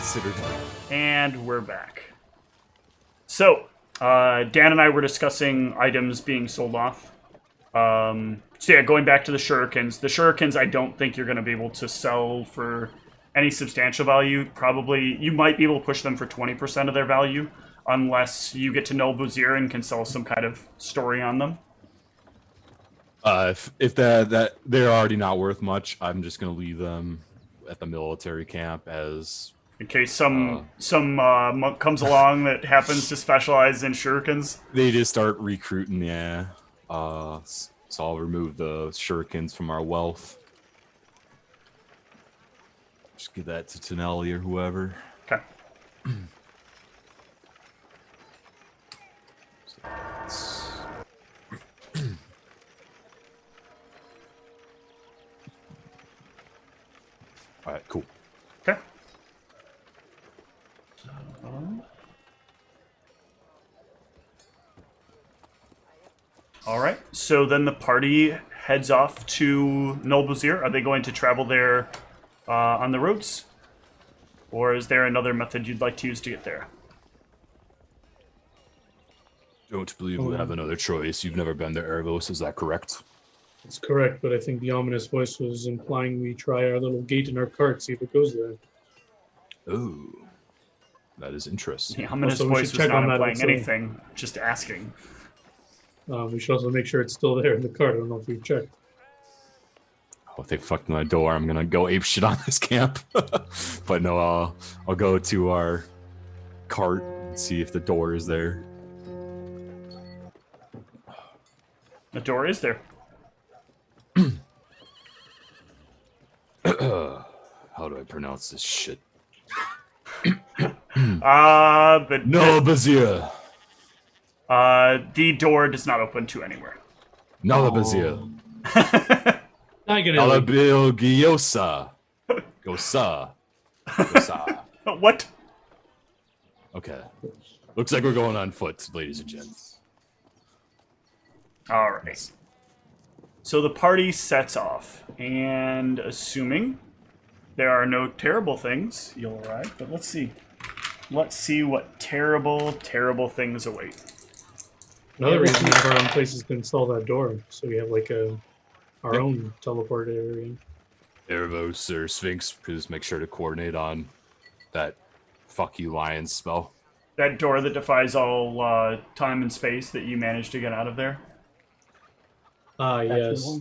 considered. And we're back. So, Dan and I were discussing items being sold off. So yeah, going back to the shurikens. The shurikens, I don't think you're going to be able to sell for any substantial value. Probably, you might be able to push them for 20% of their value, unless you get to know Buzir and can sell some kind of story on them. If that they're already not worth much, I'm just gonna leave them at the military camp as in case some monk comes along that happens to specialize in shurikens. They just start recruiting. Yeah. So I'll remove the shurikens from our wealth. Just give that to Tonelli or whoever. Okay. All right, cool. Okay. All right. So then the party heads off to Nol Buzir. Are they going to travel there on the roads? Or is there another method you'd like to use to get there? Don't believe we have another choice. You've never been to Erebos, is that correct? That's correct, but I think the ominous voice was implying we try our little gate in our cart, see if it goes there. Oh, that is interesting. The ominous Also, we voice should was check not on that implying also. anything, just asking. We should also make sure it's still there in the cart. I don't know if we've checked. Oh, if they fucked my door, I'm gonna go ape shit on this camp. But no, I'll go to our cart and see if the door is there. The door is there. How do I pronounce this shit? But No, Bazir. the door does not open to anywhere. No, Bazir. Not gonna. Alabilgiosa. Gosa. Gosa. What? Okay. Looks like we're going on foot, ladies and gents. All right. So the party sets off, and assuming there are no terrible things, you'll arrive. But let's see. Let's see what terrible, terrible things await. Another reason we have our own places to install that door, so we have like our own teleport area. Erebos or Sphinx, please make sure to coordinate on that fuck you lion spell. That door that defies all time and space that you managed to get out of there. Yes.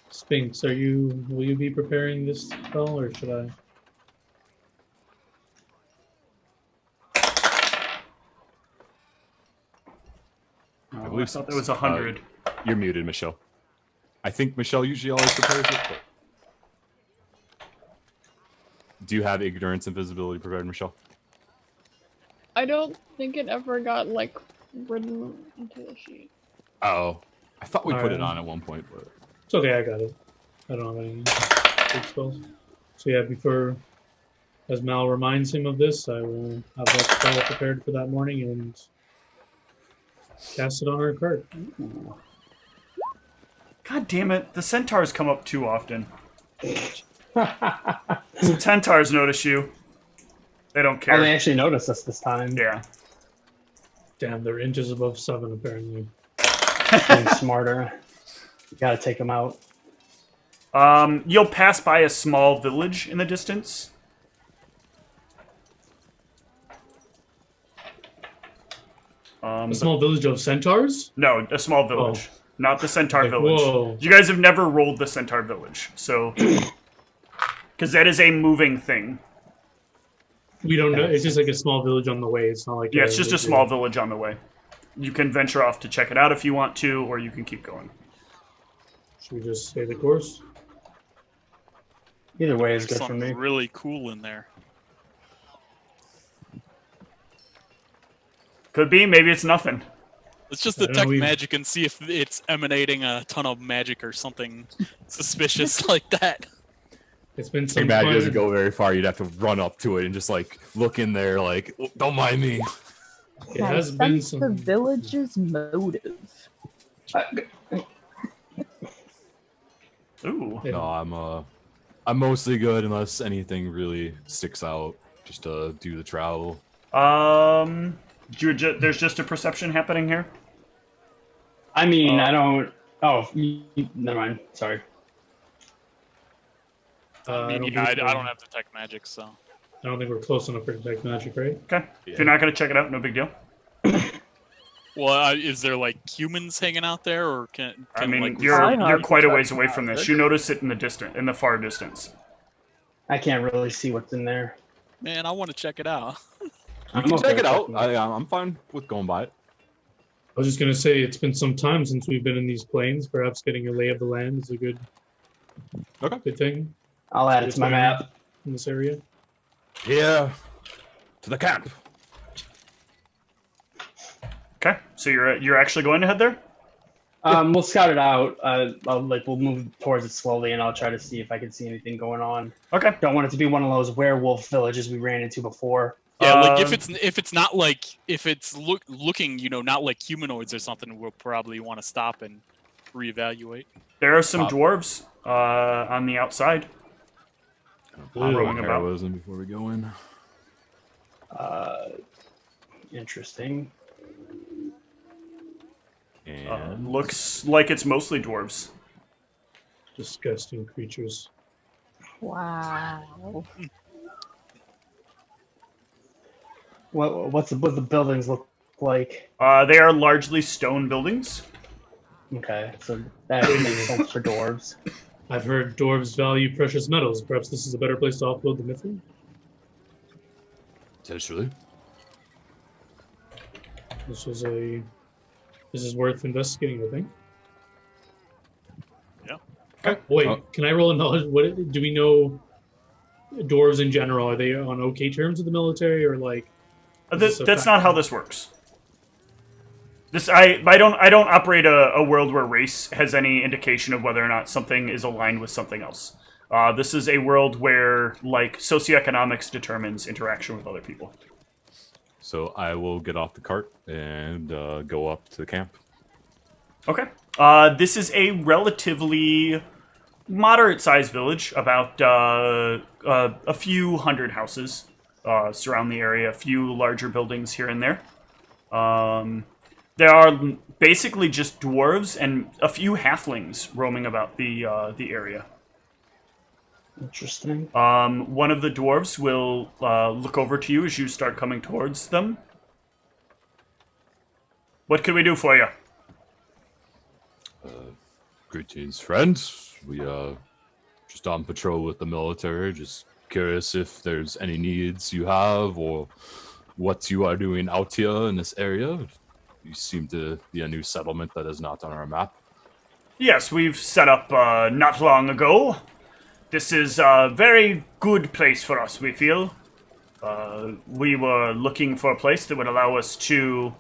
Sphinx, will you be preparing this spell, or should I? I thought there was 100. You're muted, Michelle. I think Michelle usually always prepares it, but... Do you have ignorance and visibility prepared, Michelle? I don't think it ever got, like, written into the sheet. Oh. I thought we put it Alright. on at one point, but... It's okay, I got it. I don't have any big spells. So yeah, before, as Mal reminds him of this, I will have that spell prepared for that morning and cast it on our cart. Ooh. God damn it, the centaurs come up too often. Some centaurs notice you. They don't care. Oh, they actually noticed us this time. Yeah. Damn, they're inches above 7 apparently. Being smarter. You gotta take them out. You'll pass by a small village in the distance. A small village of centaurs? No, a small village. Oh. Not the centaur Like, village. whoa. You guys have never rolled the centaur village, so... Because that is a moving thing. We don't know. It's just like a small village on the way. It's not like Yeah, it's just a small village on the way. You can venture off to check it out if you want to, or you can keep going. Should we just stay the course? Either way is There's good for me. something really cool in there. Could be, maybe it's nothing. Let's just I don't know, detect we- magic and see if it's emanating a ton of magic or something suspicious like that. It's been Your some magic fun. doesn't go very far. You'd have to run up to it and just, like, look in there, like, "Oh, don't mind me." It has been sense the some. village's motive. Ooh. Yeah. No, I'm mostly good unless anything really sticks out just to do the travel. There's just a perception happening here. I mean, I don't. Oh, never mind. Sorry. I don't have detect magic, so. I don't think we're close enough for detect magic, right? Okay. If you're not gonna check it out, no big deal. Well, is there like humans hanging out there, or can I mean, like, you're quite a ways away from this. You notice it in the far distance. I can't really see what's in there. man, I want to check it out. You can check it out. I'm fine with going by it. I was just gonna say it's been some time since we've been in these plains. Perhaps getting a lay of the land is a good thing I'll add it to my map. in this area. Yeah, to the camp. Okay, so you're actually going to head there? We'll scout it out. We'll move towards it slowly, and I'll try to see if I can see anything going on. Okay. Don't want it to be one of those werewolf villages we ran into before. Yeah, like if it's not like if it's looking, not like humanoids or something, we'll probably want to stop and reevaluate. There are some dwarves on the outside. Roaming about before we go in. Interesting. And Looks like it's mostly dwarves. Disgusting creatures. Wow. What the buildings look like? They are largely stone buildings. Okay, so that makes sense for dwarves. I've heard dwarves value precious metals. Perhaps this is a better place to offload the mithril? potentially. This is worth investigating, I think. Yeah. Okay. Wait, can I roll a knowledge? What do we know? Dwarves in general, are they on okay terms with the military, or like? That's not how this works. I don't operate a world where race has any indication of whether or not something is aligned with something else. This is a world where like socioeconomics determines interaction with other people. So I will get off the cart and go up to the camp. Okay. This is a relatively moderate-sized village, about a few hundred houses surround the area, a few larger buildings here and there. There are basically just dwarves and a few halflings roaming about the area. Interesting. One of the dwarves will look over to you as you start coming towards them. What can we do for you? Greetings, friends. We just on patrol with the military. Just curious if there's any needs you have or what you are doing out here in this area. You seem to be a new settlement that is not on our map. Yes, we've set up not long ago. This is a very good place for us, we feel. We were looking for a place that would allow us to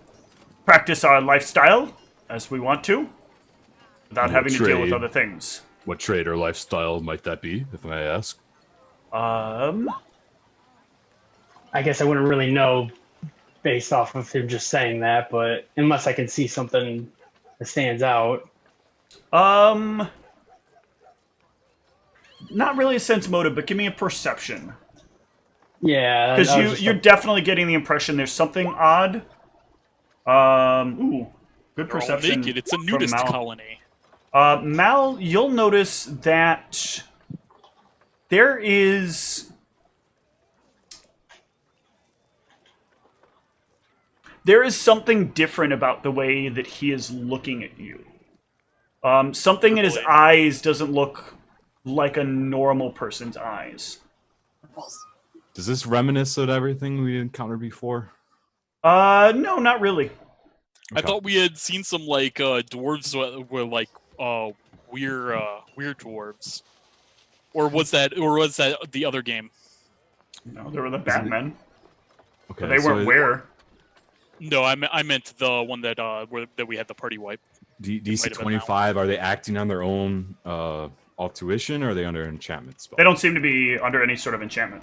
practice our lifestyle as we want to, without having to deal with other things. What trade or lifestyle might that be, if I may ask? I guess I wouldn't really know based off of him just saying that, but unless I can see something that stands out. Not really a sense motive, but give me a perception. Yeah. Because you're definitely getting the impression there's something odd. Ooh, good They're all perception. naked. It's a from nudist Mal. colony. Mal, you'll notice that there is something different about the way that he is looking at you. Something in his eyes doesn't look like a normal person's eyes. Does this reminisce of everything we encountered before? No, not really. I thought we had seen some like dwarves were like weird dwarves, or was that the other game? No, they were the Batmen. Okay, But they weren't where. No, I meant the one that that we had the party wipe. DC 25, are they acting on their own tuition, or are they under enchantment spell? They don't seem to be under any sort of enchantment.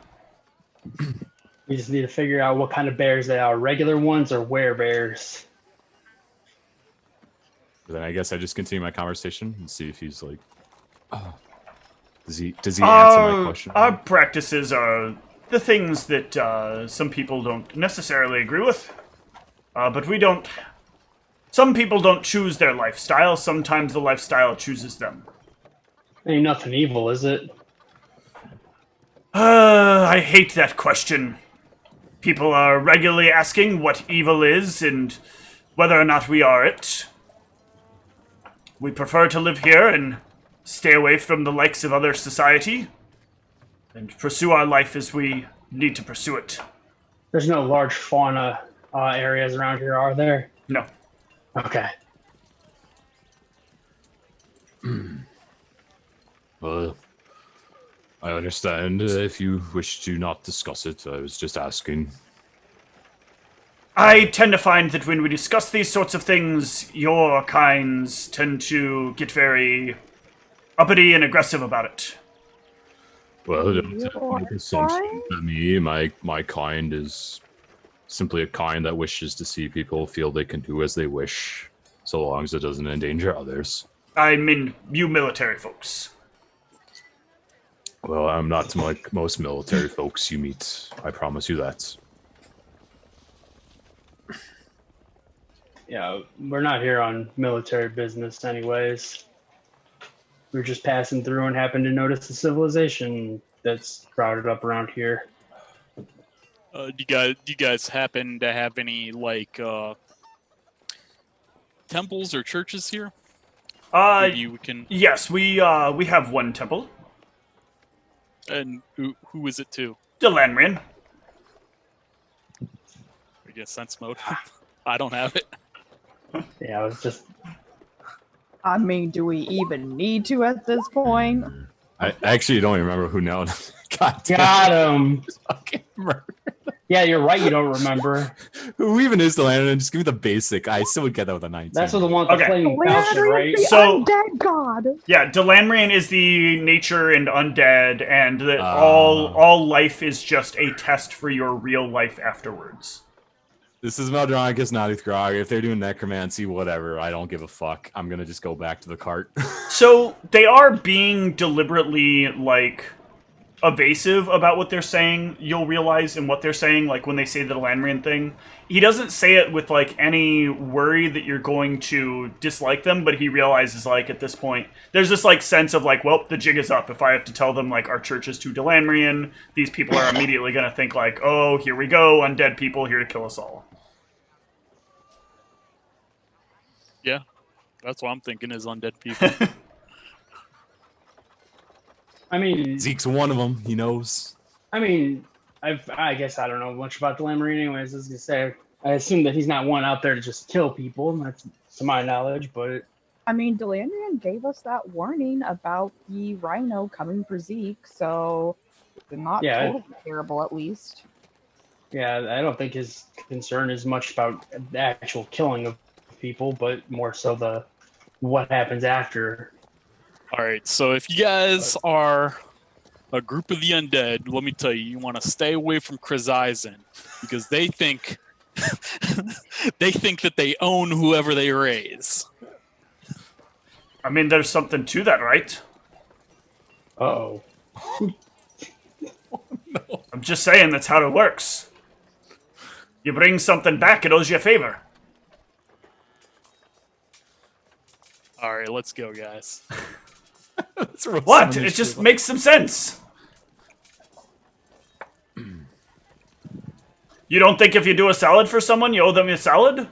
We just need to figure out what kind of bears they are. Regular ones or werebears? Then I guess I just continue my conversation and see if he's like, does he answer my question? Our practices are the things that some people don't necessarily agree with. But we don't... Some people don't choose their lifestyle. Sometimes the lifestyle chooses them. Ain't nothing evil, is it? I hate that question. People are regularly asking what evil is and whether or not we are it. We prefer to live here and stay away from the likes of other society and pursue our life as we need to pursue it. There's no large fauna areas around here, are there? No. Okay. Well, I understand if you wish to not discuss it. I was just asking. I tend to find that when we discuss these sorts of things, your kinds tend to get very uppity and aggressive about it. Well, don't Your make assumptions kind? that me. My kind is simply a kind that wishes to see people feel they can do as they wish, so long as it doesn't endanger others. I mean, you military folks. Well, I'm not like most military folks you meet. I promise you that. Yeah, we're not here on military business you we're just passing through and happened to notice the civilization that's crowded up around here. Do you guys happen to have any like temples or churches here? Maybe we can. Yes, we have one temple, And who is it to? Delanrian. I guess sense mode. I don't have it. Yeah, I was just I mean, do we even need to at this point? I actually don't even remember who now. God damn. got him. I can't remember. Yeah, you're right. You don't remember. Who even is the land? And just give me the basic. I still would get that with a 19. That's what the one with the Okay. flaming falchion, right? The So- undead god. Yeah, Delanrian is the nature and undead, and that Ah. all life is just a test for your real life afterwards. This is Maldronicus, Naughty Grog. If they're doing necromancy, whatever, I don't give a fuck. I'm gonna just go back to the cart. So they are being deliberately like evasive about what they're saying. You'll realize in what they're saying, like when they say the Delanrian thing, he doesn't say it with like any worry that you're going to dislike them, but he realizes like at this point there's this like sense of like, well, the jig is up. If I have to tell them like our church is to Delanrian, these people are immediately going to think like, oh, here we go, undead people here to kill us all. Yeah, that's what I'm thinking is undead people. I mean, Zeke's one of them. He knows. I guess I don't know much about the Lamborghini anyways. I was gonna say, I assume that he's not one out there to just kill people. That's to my knowledge, but I mean, Delandrian gave us that warning about the rhino coming for Zeke, so they're not Yeah. totally terrible at least. yeah, I don't think his concern is much about the actual killing of people, but more so the what happens after. All right, so if you guys are a group of the undead, let me tell you, you want to stay away from Chrysizen because they think they think that they own whoever they raise. I mean, there's something to that, right? Oh, I'm just saying that's how it works. You bring something back, it owes you a favor. All right, let's go, guys. What? It just makes some sense. You don't think if you do a salad for someone, you owe them a salad?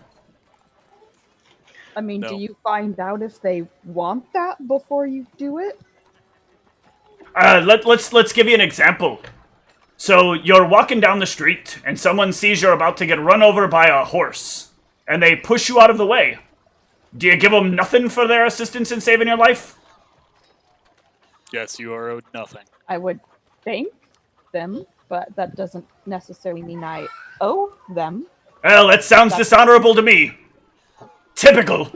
I mean, No. do you find out if they want that before you do it? Let's give you an example. So you're walking down the street, and someone sees you're about to get run over by a horse, and they push you out of the way. Do you give them nothing for their assistance in saving your life? Yes, you are owed nothing. I would thank them, but that doesn't necessarily mean I owe them. Well, that sounds dishonorable to me. Typical.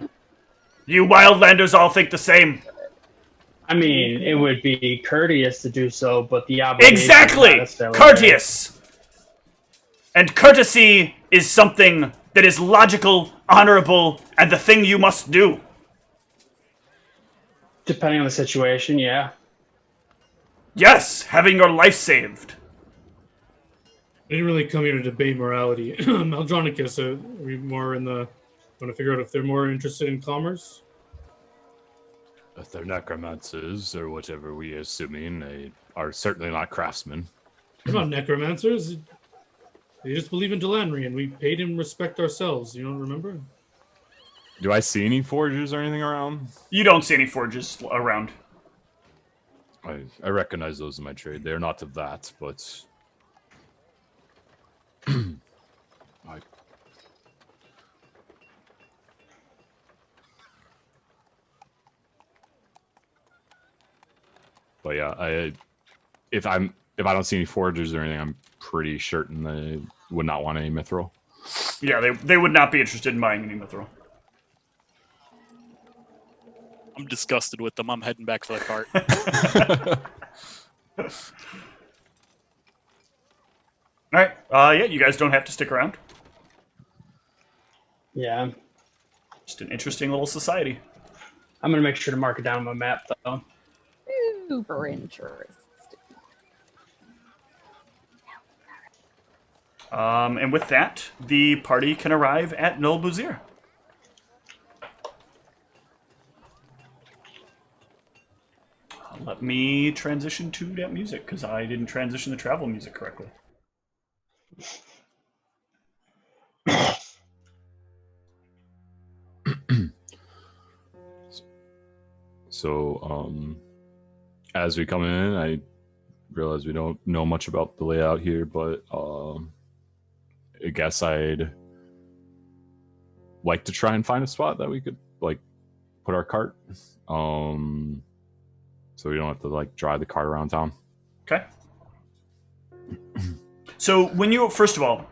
You wildlanders all think the same. I mean, it would be courteous to do so, but the obligation is Exactly! not necessarily Courteous! And courtesy is something that is logical, honorable, and the thing you must do. there. Depending on the situation, yeah. Yes, having your life saved. I didn't really come here to debate morality. Maldronicus, are we more in the... Want to figure out if they're more interested in commerce? If they're necromancers or whatever we are assuming, they are certainly not craftsmen. They're not necromancers. They just believe in Delanry, and we paid him respect ourselves. You don't remember? Do I see any forgers or anything around? You don't see any forges around. I recognize those in my trade. They're not of that, but But yeah, if I don't see any forgers or anything, I'm pretty certain they would not want any mithril. Yeah, they would not be interested in buying any mithril. I'm disgusted with them. I'm heading back for the cart. All right. Yeah, you guys don't have to stick around. Yeah. Just an interesting little society. I'm going to make sure to mark it down on my map, though. Super interesting. And with that, the party can arrive at Nul Buzir. Let me transition to that music, because I didn't transition the travel music correctly. So, as we come in, I realize we don't know much about the layout here, but I guess I'd like to try and find a spot that we could like put our cart, so we don't have to like drive the cart around town. Okay. So when you, first of all,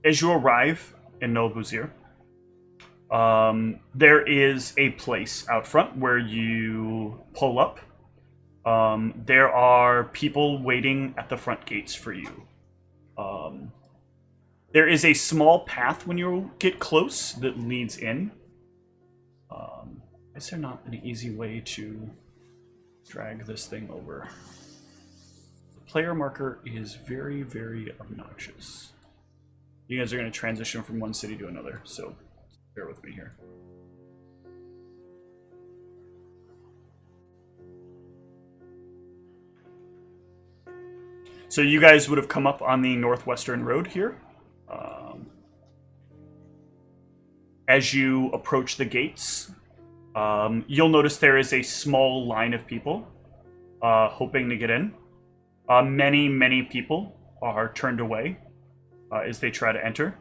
as you arrive in Nul Buzir, there is a place out front where you pull up. There are people waiting at the front gates for you. There is a small path when you get close that leads in. Is there not an easy way to drag this thing over? The player marker is very, very obnoxious. You guys are going to transition from one city to another, so bear with me here. So you guys would have come up on the northwestern road here. As you approach the gates, you'll notice there is a small line of people hoping to get in. Many, many people are turned away as they try to enter.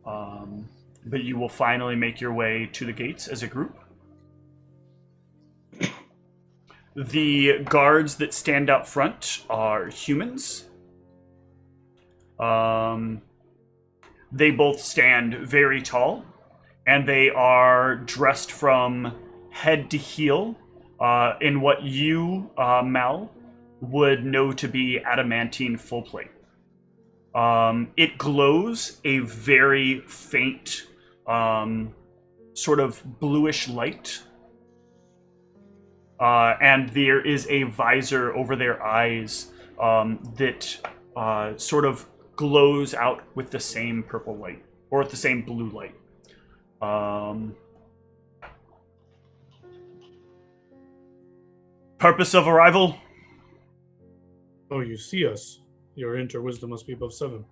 But you will finally make your way to the gates as a group. The guards that stand out front are humans. They both stand very tall, and they are dressed from head to heel in what you, Mal, would know to be adamantine full plate. It glows a very faint, sort of bluish light. And there is a visor over their eyes that sort of glows out with the same purple light, or with the same blue light. Purpose of arrival? Oh, you see us. Your inter-wisdom must be above 7.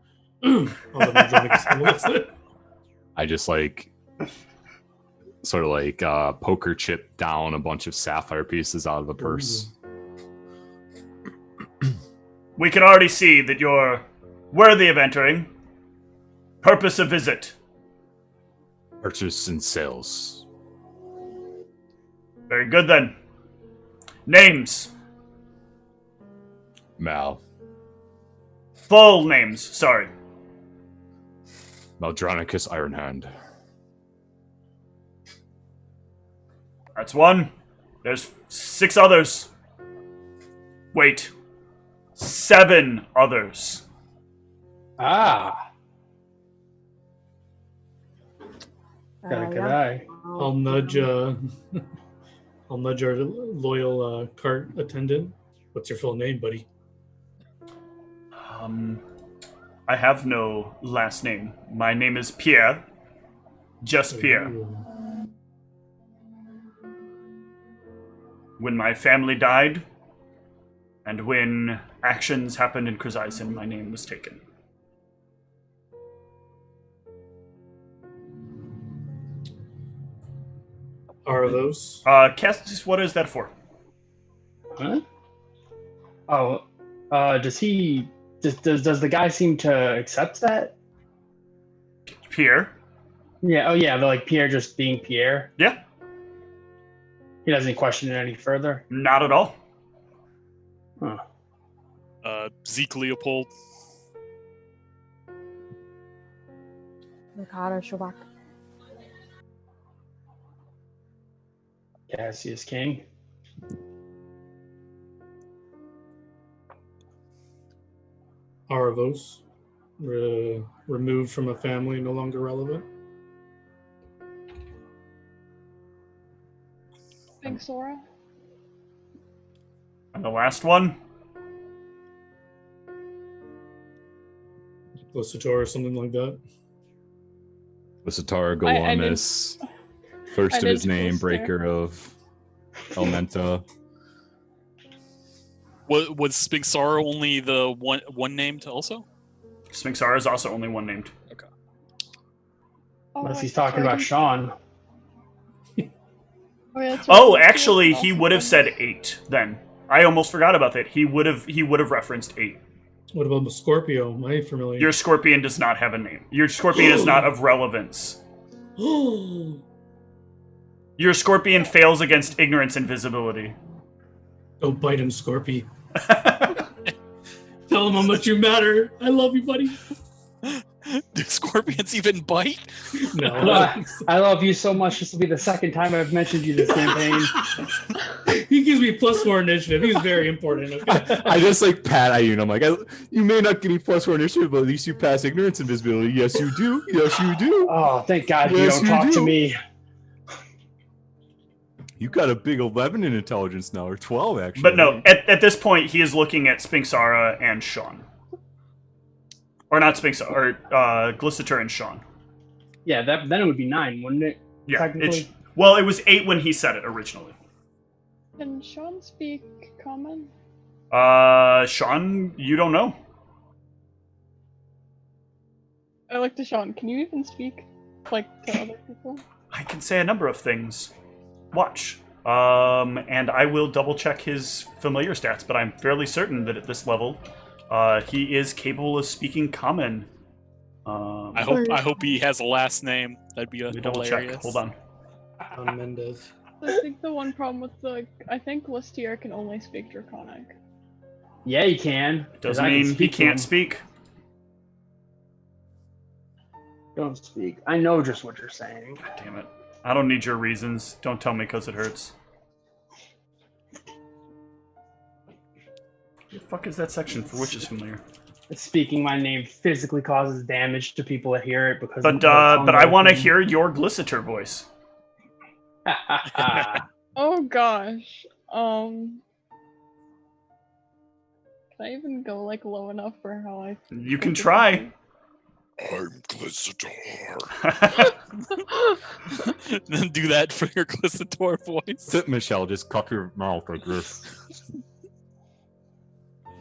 I just like sort of like poker chip down a bunch of sapphire pieces out of the purse. We can already see that you're worthy of entering. Purpose of visit? Purchase and sales. Very good then. Names? Mal. Full names, sorry. Maldronicus Ironhand. That's one. There's 6 others. Wait. 7 others. Ah. Got a good eye. I'll nudge our loyal cart attendant. What's your full name, buddy? I have no last name. My name is Pierre. Just Pierre. When my family died, and when actions happened in Krzyzin, my name was taken. Are those? Cass, what is that for? Huh? Oh, does he? Does the guy seem to accept that? Pierre? Yeah. Oh, yeah. But like Pierre just being Pierre. Yeah, He doesn't question it any further. not at all. Huh. Zeke Leopold. Nakarada Shabak. Cassius King. Are those removed from a family no longer relevant? Big Sora. And the last one? Glossator or something like that? Lisatar I didn't- Golemis, first I of his didn't name, post breaker of Elementa. Was Spinksara only the one named also? Spinksara is also only one named. Oh, Unless wait, he's that's talking right, about he- Sean. Oh, yeah, that's right, Oh, he- actually, he would have said 8 then. I almost forgot about that. He would have referenced 8. What about the Scorpio? Am I familiar? Your scorpion does not have a name. Your scorpion is not of relevance. Your scorpion fails against ignorance and visibility. Don't bite him, Scorpio. Tell him how much you matter. I love you, buddy. Do scorpions even bite? No. I love you so much. This will be the second time I've mentioned you this campaign. He gives me +4 initiative. He's very important. Okay? I just like pat Ayun. I'm like, you may not give me +4 initiative, but at least you pass ignorance and visibility. Yes, you do. Yes, you do. Oh, thank God you Yes, don't you talk to do. me. You got a big 11 in intelligence now, or 12 actually. But no, at this point, he is looking at Spinksara and Sean. Or not Spinksara, or Glissator and Sean. Yeah, then it would be 9, wouldn't it? Yeah, Technically. well, it was 8 when he said it originally. Can Sean speak common? Sean, you don't know. I like to Sean. Can you even speak like to other people? I can say a number of things. Watch. And I will double check his familiar stats, but I'm fairly certain that at this level, he is capable of speaking common. I hope he has a last name. That'd be Let me double hilarious. check. Hold on. Mendez. I think the one problem with I think Listier can only speak Draconic. Yeah, he can. 'cause Doesn't I can mean he speak to can't him. speak. Don't speak. I know just what you're saying. Damn it. I don't need your reasons. Don't tell me because it hurts. The fuck is that section for which is familiar? Speaking my name physically causes damage to people that hear it because. But I want to hear your Glissator voice. Oh gosh. Can I even go like low enough for how I? You can try. I'm Glissator. Then do that for your Glissator voice. Sit, Michelle. Just cock your mouth like this.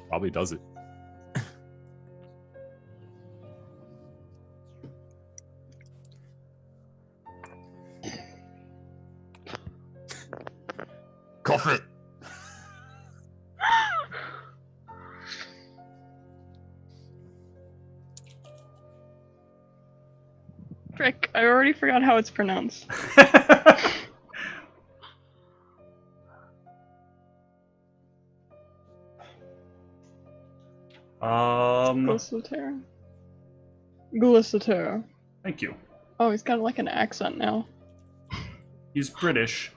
Probably does it. Cough it. Frick! I already forgot how it's pronounced. Glissator. Glissator. Thank you. Oh, he's got like an accent now. He's British.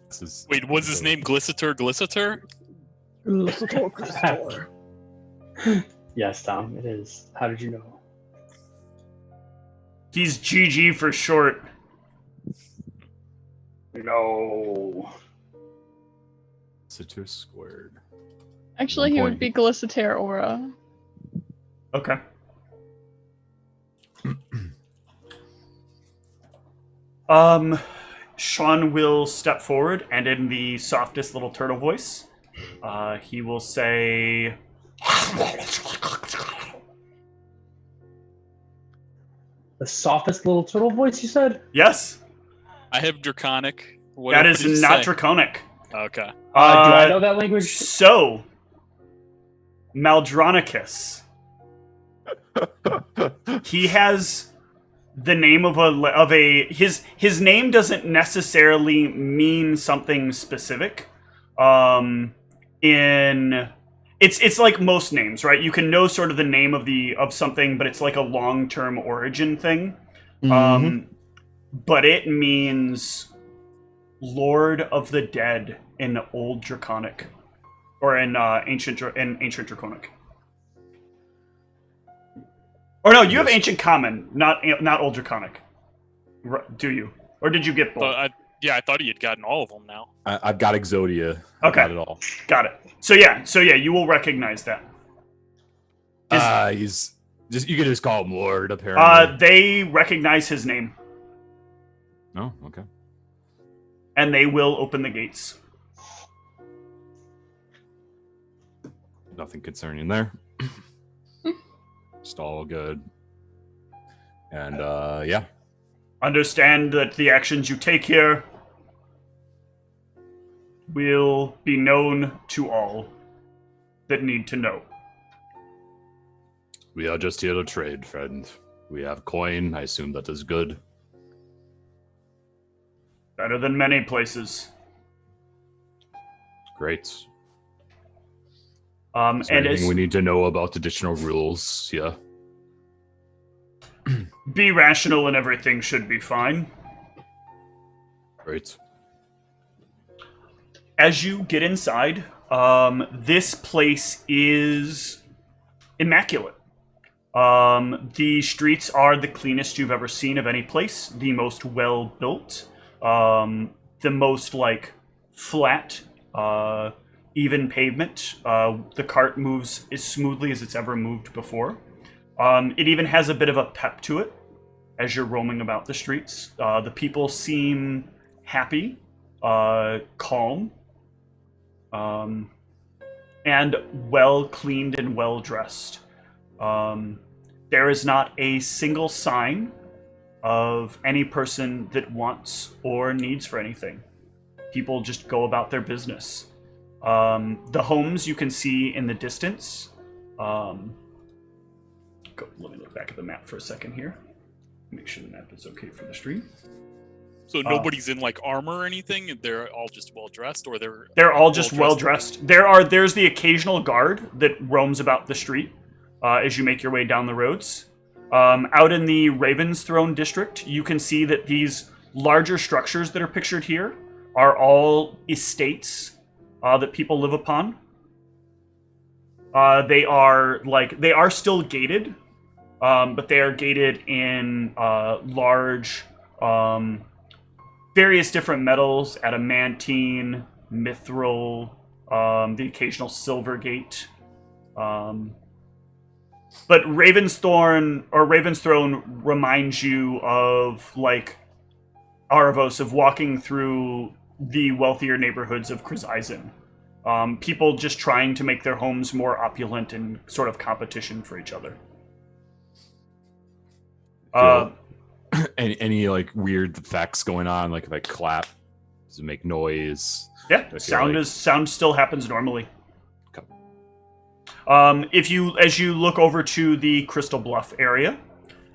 This is Wait, was his name Glissator? Glissator? Yes, Tom, it is. How did you know? He's GG for short. No. Citrus squared. Actually, 1 he point. would be Glissator Aura. Okay. Sean will step forward, and in the softest little turtle voice, he will say, The softest little turtle voice, you said? yes, I have Draconic. What that did is you not say? Draconic. Okay. Do I know that language? So, Maldronicus. He has the name of his name doesn't necessarily mean something specific. It's like most names, right? You can know sort of the name of something, but it's like a long-term origin thing. But it means Lord of the Dead in Old Draconic, or in ancient Draconic. Or no, you have Ancient Common, not Old Draconic. Do you? Or did you get both? I thought he had gotten all of them now. I've got Exodia. I Okay. got it all. Got it. So yeah, you will recognize that. He's just, you can just call him Lord, apparently. They recognize his name, Oh, okay. and they will open the gates. Nothing concerning there. Just all good. And yeah. Understand that the actions you take here will be known to all that need to know. We are just here to trade, friend. We have coin. I assume that is good. Better than many places. Great. Is And there anything we need to know about additional rules? Yeah. be rational and everything should be fine. Great. As you get inside, this place is immaculate. The streets are the cleanest you've ever seen of any place, the most well built, the most like flat, even pavement. The cart moves as smoothly as it's ever moved before. It even has a bit of a pep to it as you're roaming about the streets. The people seem happy, calm, and well cleaned and well dressed. There is not a single sign of any person that wants or needs for anything. People just go about their business. The homes you can see in the distance. Let me look back at the map for a second here. Make sure the map is okay for the stream. So nobody's in like armor or anything. They're all just well dressed, or they're all just well dressed. There's the occasional guard that roams about the street as you make your way down the roads. Out in the Raven's Throne district, you can see that these larger structures that are pictured here are all estates that people live upon. They are still gated, but they are gated in large, various different metals: adamantine, mithril, the occasional silver gate. But Raven's Throne reminds you of like Aravos, of walking through the wealthier neighborhoods of Krzyzin. People just trying to make their homes more opulent and sort of competition for each other. Any like weird effects going on? Like if I clap, does it make noise? Yeah, sound still happens normally. Okay. As you look over to the Crystal Bluff area,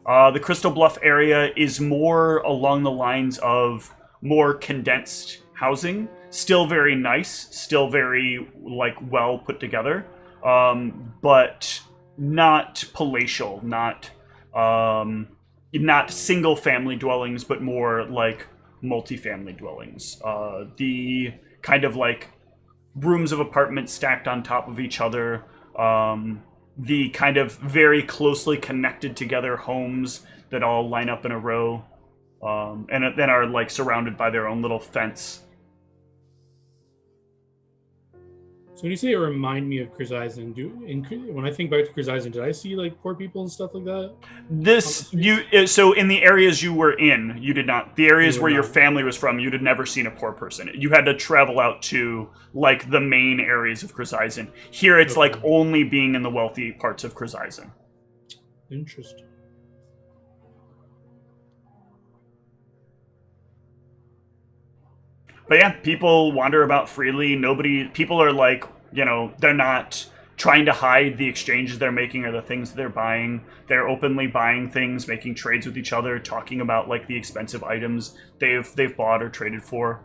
the Crystal Bluff area is more along the lines of more condensed housing. Still very nice, still very like well put together, but not palatial, not single family dwellings, but more like multi-family dwellings. The kind of like rooms of apartments stacked on top of each other. The kind of very closely connected together homes that all line up in a row, and then are like surrounded by their own little fence. So when you say it remind me of Krizaisen, when I think back to Krizaisen, did I see like poor people and stuff like that? So in the areas you were in, you did not. The areas You were where your not. family was from, you'd have never seen a poor person. You had to travel out to like the main areas of Krizaisen. Here, it's like Okay. only being in the wealthy parts of Krizaisen. Interesting. But yeah, people wander about freely. People are like, they're not trying to hide the exchanges they're making or the things they're buying. They're openly buying things, making trades with each other, talking about like the expensive items they've bought or traded for.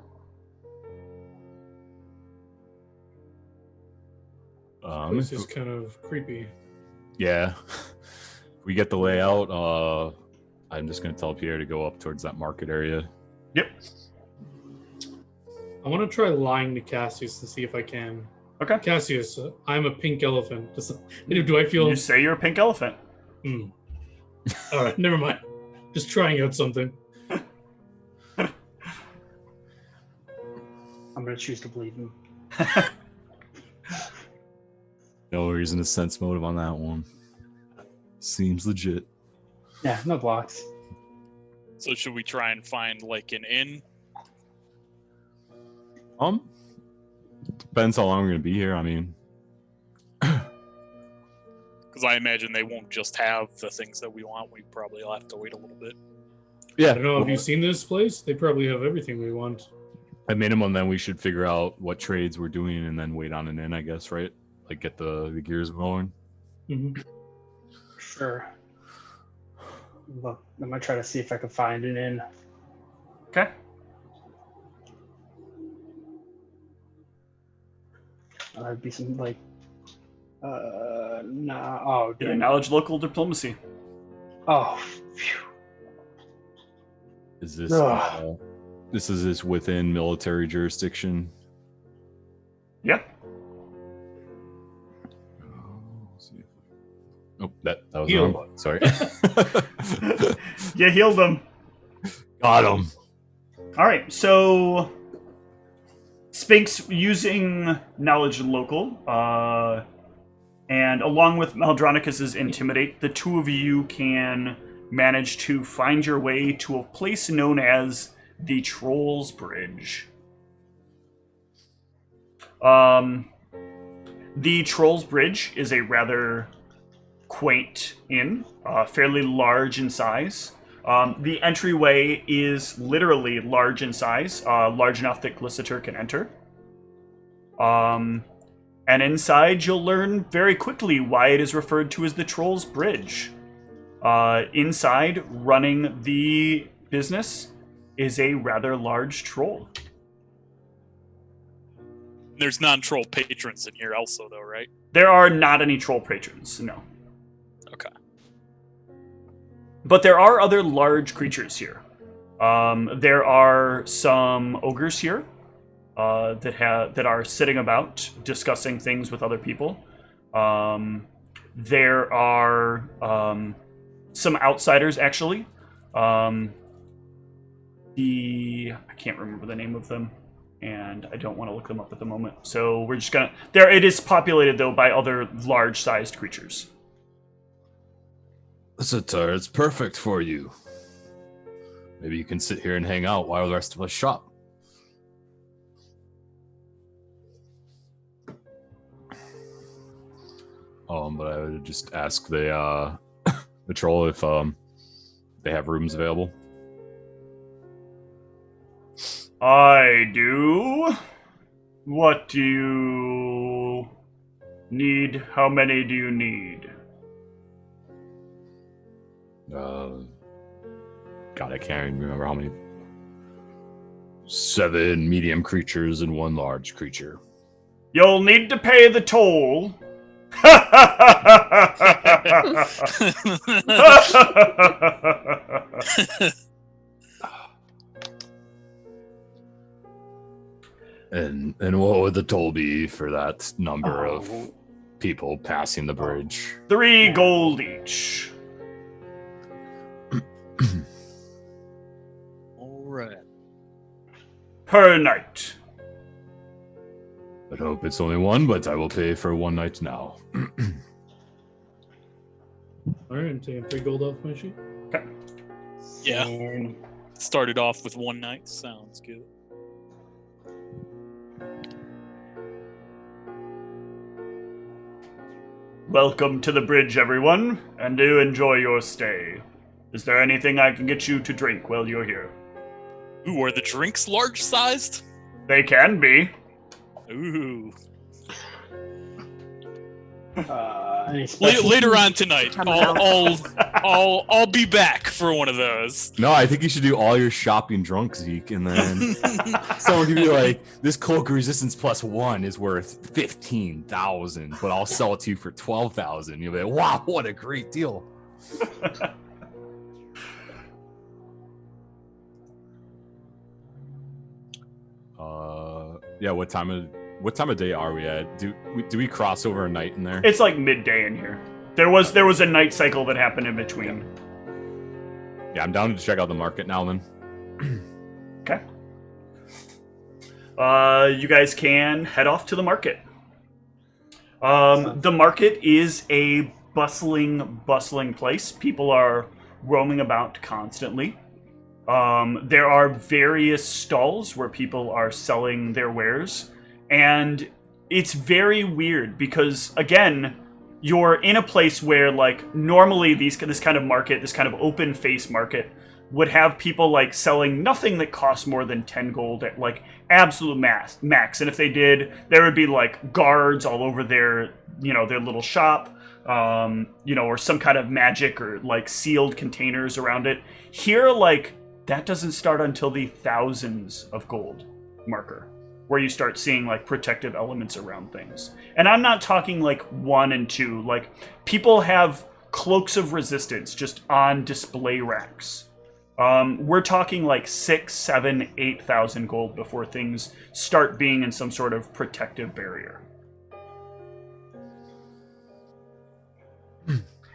This is kind of creepy. Yeah. If we get the layout, I'm just gonna tell Pierre to go up towards that market area. Yep. I want to try lying to Cassius to see if I can. Okay. Cassius, I'm a pink elephant. Do I feel? You say you're a pink elephant. All right, never mind. Just trying out something. I'm gonna choose to believe him. No reason to sense motive on that one. Seems legit. Yeah, no blocks. So should we try and find like an inn? Depends how long we're gonna be here. I mean, Because I imagine they won't just have the things that we want. We probably will have to wait a little bit. yeah. I don't know. Have you seen this place? They probably have everything we want. At minimum, then we should figure out what trades we're doing and then wait on an inn, I guess, right? Like get the gears going. Mm-hmm. Sure. Look, I'm gonna try to see if I can find an inn. Okay. That'd be some like, nah. Oh, Yeah, damn. knowledge local diplomacy. Oh, phew. Is this Ugh. this is within military jurisdiction? Yeah. Oh, that was Heal. wrong. Sorry. You healed them. Got him. All right, so Spinks using knowledge local, and along with Maldronicus's intimidate, the two of you can manage to find your way to a place known as the Trolls Bridge. The Trolls Bridge is a rather quaint inn, fairly large in size. The entryway is literally large in size, large enough that Glycitor can enter. And inside, you'll learn very quickly why it is referred to as the Trolls Bridge. Inside, running the business, is a rather large troll. There's non-troll patrons in here also, though, right? There are not any troll patrons, no. Okay. But there are other large creatures here. There are some ogres here that are sitting about discussing things with other people. There are some outsiders, actually. I can't remember the name of them, and I don't want to look them up at the moment. So we're just gonna. It is populated though by other large-sized creatures. Glycitor, it's perfect for you. Maybe you can sit here and hang out while the rest of us shop. But I would just ask the the troll if they have rooms available. I do. What do you need? How many do you need? God, I can't even remember how many. 7 medium creatures and 1 large creature. You'll need to pay the toll. And what would the toll be for that number of people passing the bridge? 3 gold each. All right. Per night. I hope it's only one, but I will pay for one night now. All right, I'm taking 3 gold off my sheet. Okay. Yeah. And Started off with one night. Sounds good. Welcome to the bridge, everyone, and do enjoy your stay. Is there anything I can get you to drink while you're here? Ooh, are the drinks large-sized? They can be. Ooh. any special Later on tonight, Come out. I'll be back for one of those. No, I think you should do all your shopping drunk, Zeke, and then someone could be like, "This cloak resistance +1 is worth 15,000, but I'll sell it to you for 12,000." You'll be like, "Wow, what a great deal!" Yeah. What time of day are we at? Do we cross over a night in there? It's like midday in here. There was a night cycle that happened in between. Yeah, I'm down to check out the market now. Then. Okay. You guys can head off to the market. The market is a bustling place. People are roaming about constantly. There are various stalls where people are selling their wares, and it's very weird because, again, you're in a place where, like, normally this kind of market, this kind of open face market, would have people like selling nothing that costs more than 10 gold at like absolute max. And if they did, there would be like guards all over their little shop, or some kind of magic or like sealed containers around it. Here, like, that doesn't start until the thousands of gold marker, where you start seeing like protective elements around things. And I'm not talking like 1 and 2, like people have cloaks of resistance just on display racks. We're talking like 6, 7, 8,000 gold before things start being in some sort of protective barrier.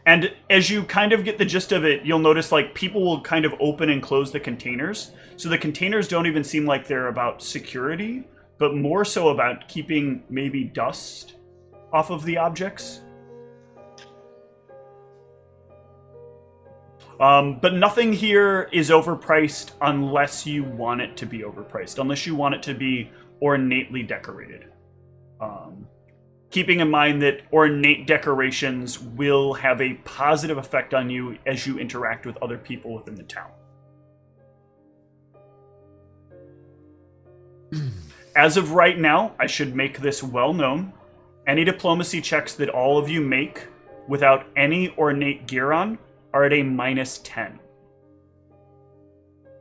And as you kind of get the gist of it, you'll notice like people will kind of open and close the containers. So the containers don't even seem like they're about security, but more so about keeping maybe dust off of the objects. But nothing here is overpriced unless you want it to be overpriced, unless you want it to be ornately decorated. Keeping in mind that ornate decorations will have a positive effect on you as you interact with other people within the town. As of right now, I should make this well known. Any diplomacy checks that all of you make without any ornate gear on are at a -10.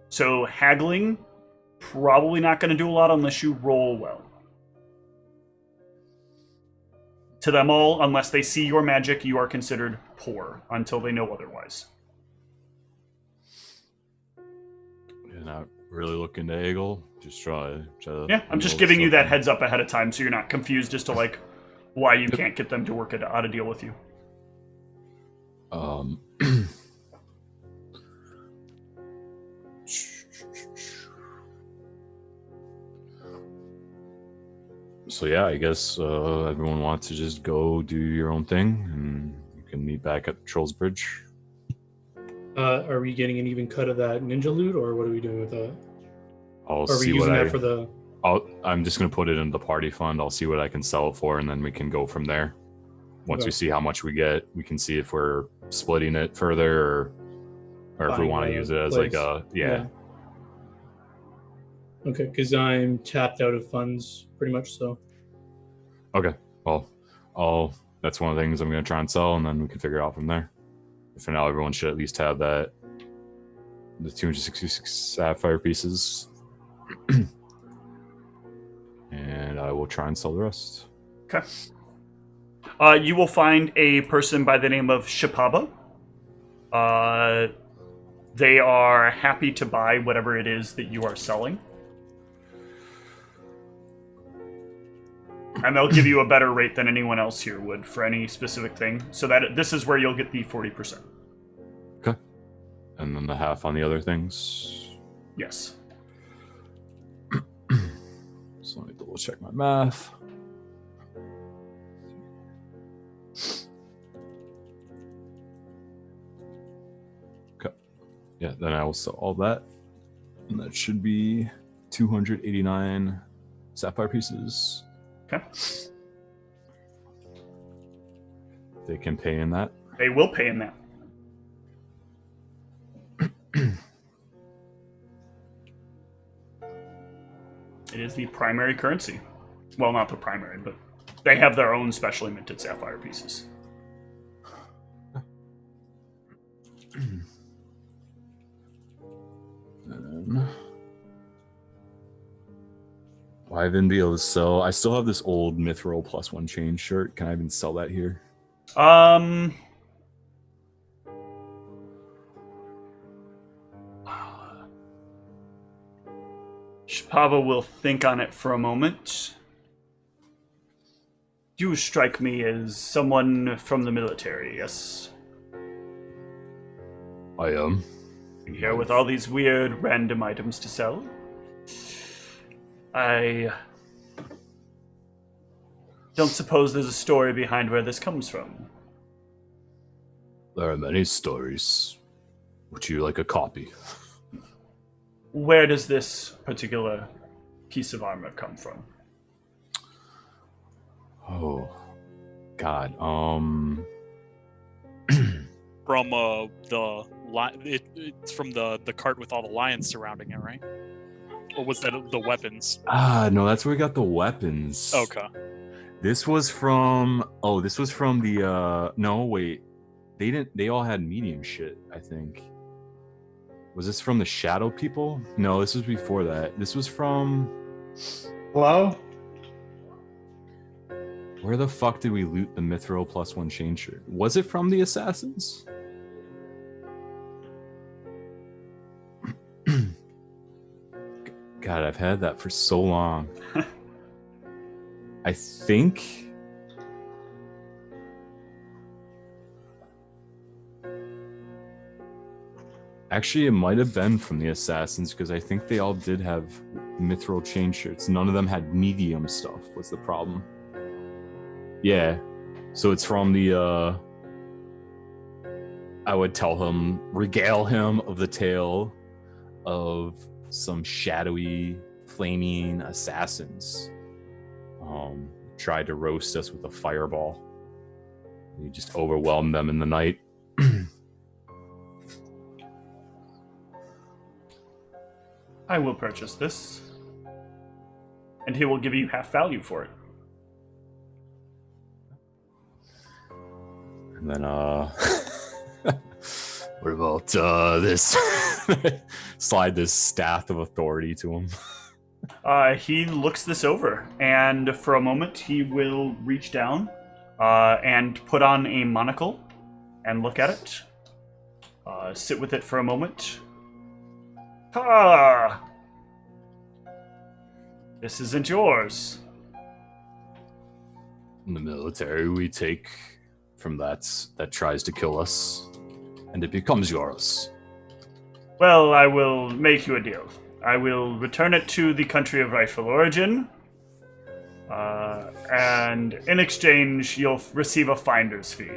So haggling, probably not going to do a lot unless you roll well. To them all, unless they see your magic, you are considered poor until they know otherwise. You're not really looking to haggle. Just try Yeah, I'm just giving you that heads up ahead of time so you're not confused as to like why you can't get them to work out a deal with you. So yeah, I guess everyone wants to just go do your own thing, and you can meet back at Troll's Bridge. Are we getting an even cut of that ninja loot, or what are we doing with that? I'll Are we see using what that for the? I'm just gonna put it in the party fund. I'll see what I can sell it for, and then we can go from there. Once we see how much we get, we can see if we're splitting it further, or if we Buying want to a use it as place. like a yeah. Okay, because I'm tapped out of funds pretty much. So Okay, well, that's one of the things I'm gonna try and sell, and then we can figure out from there. For now, everyone should at least have the 266 sapphire pieces. And I will try and sell the rest. Okay. You will find a person by the name of Shipaba. They are happy to buy whatever it is that you are selling. And they'll give you a better rate than anyone else here would for any specific thing. So that this is where you'll get the 40%. Okay. And then the half on the other things. Yes. So let me double check my math. Yeah, then I will sell all that. And that should be 289 sapphire pieces. Okay. They can pay in that. They will pay in that. It is the primary currency. Well, not the primary, but they have their own specially minted sapphire pieces. And then well, I've been able to sell. I still have this old Mithril +1 chain shirt. Can I even sell that here? Shpava will think on it for a moment. You strike me as someone from the military, yes? I am. Here with all these weird random items to sell. I don't suppose there's a story behind where this comes from. There are many stories. Would you like a copy? Where does this particular piece of armor come from? Oh, God. From it's from the cart with all the lions surrounding it, right? Or was that the weapons? No, that's where we got the weapons. Okay. This was from. Oh, this was from the. No, wait. They all had medium shit, I think. Was this from the Shadow people? No, this was before that. This was from. Hello? Where the fuck did we loot the Mithril +1 chain shirt? Was it from the Assassins? God, I've had that for so long. I think. Actually, it might have been from the Assassins because I think they all did have Mithril chain shirts. None of them had medium stuff, was the problem. Yeah. So it's from the, I would tell him, regale him of the tale of some shadowy, flaming assassins. Tried to roast us with a fireball. We just overwhelmed them in the night. I will purchase this. And he will give you half value for it. And then, what about this? Slide this staff of authority to him. He looks this over, and for a moment he will reach down and put on a monocle and look at it. Sit with it for a moment. Ah! This isn't yours. In the military, we take from that tries to kill us, and it becomes yours. Well, I will make you a deal. I will return it to the country of rightful origin, and in exchange, you'll receive a finder's fee.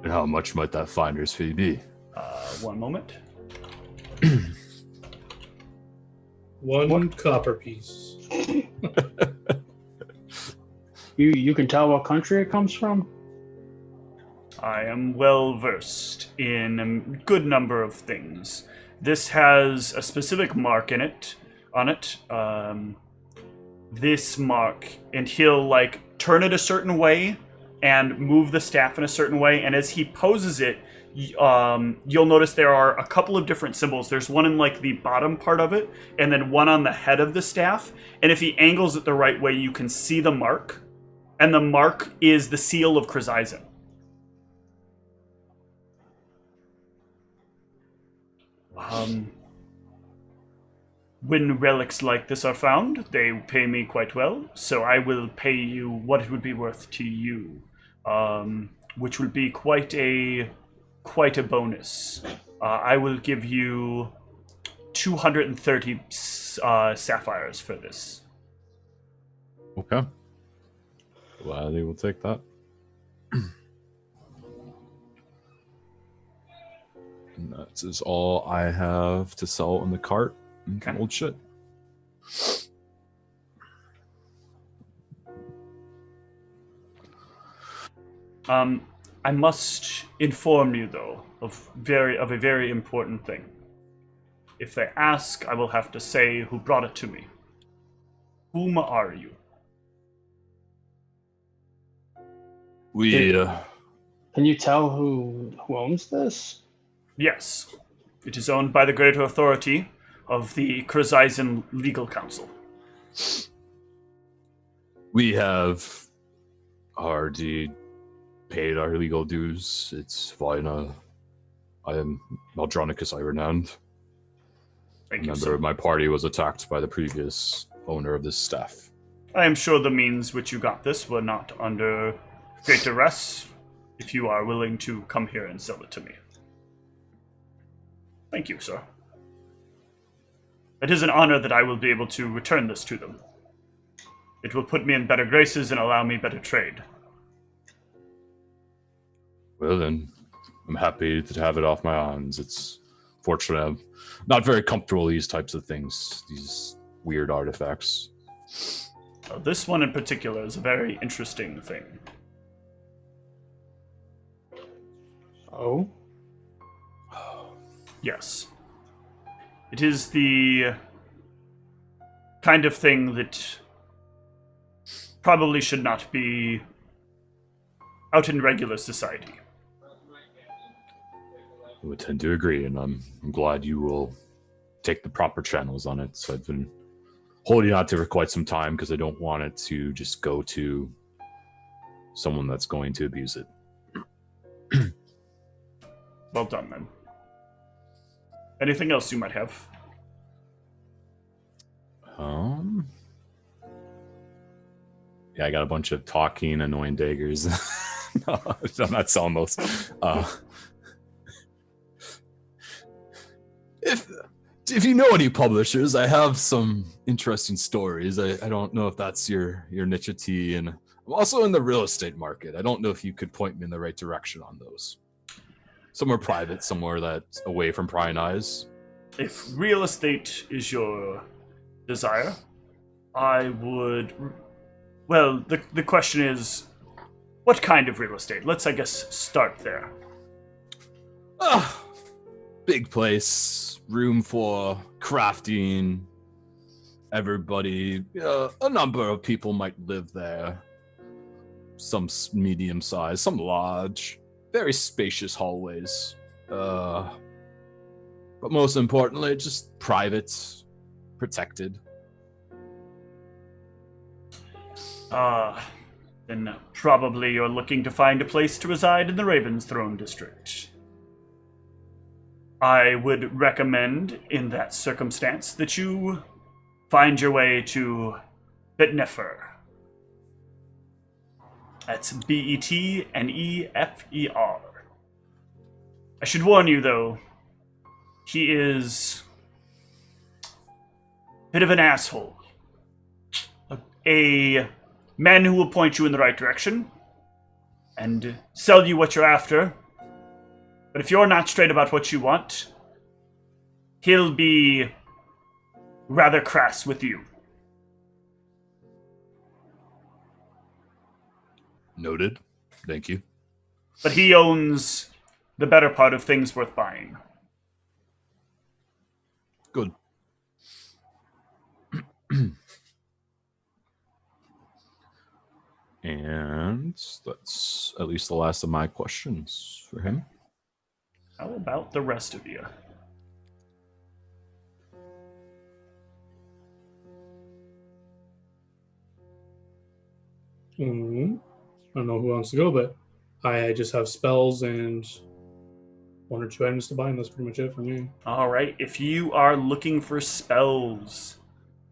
And how much might that finder's fee be? One moment. One copper piece. You can tell what country it comes from? I am well versed in a good number of things. This has a specific mark on it. This mark, and he'll turn it a certain way and move the staff in a certain way. And as he poses it, you'll notice there are a couple of different symbols. There's one in the bottom part of it, and then one on the head of the staff. And if he angles it the right way, you can see the mark. And the mark is the seal of Krux. When relics like this are found, they pay me quite well, so I will pay you what it would be worth to you, which would be quite a bonus. I will give you 230 sapphires for this. Okay. Gladly will take that. And that is all I have to sell in the cart. And Okay. old shit. I must inform you, though, of a very important thing. If they ask, I will have to say who brought it to me. Whom are you? We, Can you tell who owns this? Yes. It is owned by the greater authority of the Krux Legal Council. we have already paid our legal dues. It's fine. I am Maldronicus Ironhand. Thank you, Remember, sir. my party was attacked by the previous owner of this staff. I am sure the means which you got this were not under great duress, if you are willing to come here and sell it to me. Thank you, sir. It is an honor that I will be able to return this to them. It will put me in better graces and allow me better trade. Well, then, I'm happy to have it off my hands. It's fortunate I'm not very comfortable with these types of things, these weird artifacts. This one in particular is a very interesting thing. Oh? Yes. It is the kind of thing that probably should not be out in regular society. I would tend to agree, and I'm glad you will take the proper channels on it. So I've been holding on to it for quite some time because I don't want it to just go to someone that's going to abuse it. Well done, then. Anything else you might have? Yeah, I got a bunch of talking, annoying daggers. No, I'm not selling those. If you know any publishers, I have some interesting stories. I don't know if that's your niche of tea, and I'm also in the real estate market. I don't know if you could point me in the right direction on those. Somewhere private, somewhere that's away from prying eyes. If real estate is your desire, I would... Well, the question is, what kind of real estate? Let's, I guess, start there. Big place, room for crafting. Everybody, a number of people might live there. Some medium size, some large. Very spacious hallways. But most importantly, just private, protected. Then probably you're looking to find a place to reside in the Raven's Throne district. I would recommend, in that circumstance, that you find your way to Betnefer. That's Betnefer. I should warn you, though, he is a bit of an asshole. A man who will point you in the right direction and sell you what you're after. But if you're not straight about what you want, he'll be rather crass with you. Noted. Thank you. But he owns the better part of things worth buying. Good. And that's at least the last of my questions for him. How about the rest of you? I don't know who wants to go, but I just have spells and one or two items to buy, and that's pretty much it for me. All right, if you are looking for spells,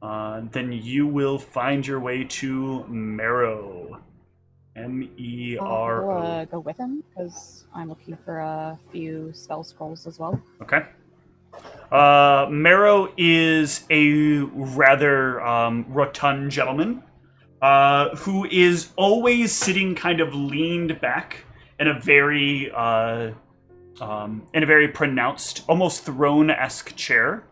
then you will find your way to Mero. Mero. I'll go with him because I'm looking for a few spell scrolls as well. Okay. Mero is a rather rotund gentleman who is always sitting kind of leaned back in a very in a very pronounced, almost throne-esque chair.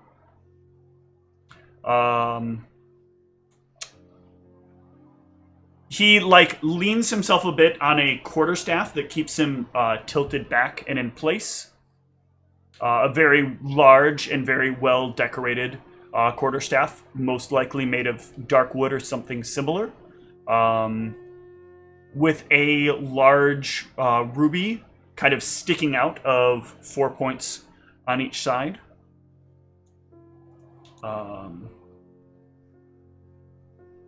He leans himself a bit on a quarterstaff that keeps him tilted back and in place. A very large and very well decorated quarterstaff, most likely made of dark wood or something similar, with a large ruby kind of sticking out of 4 points on each side.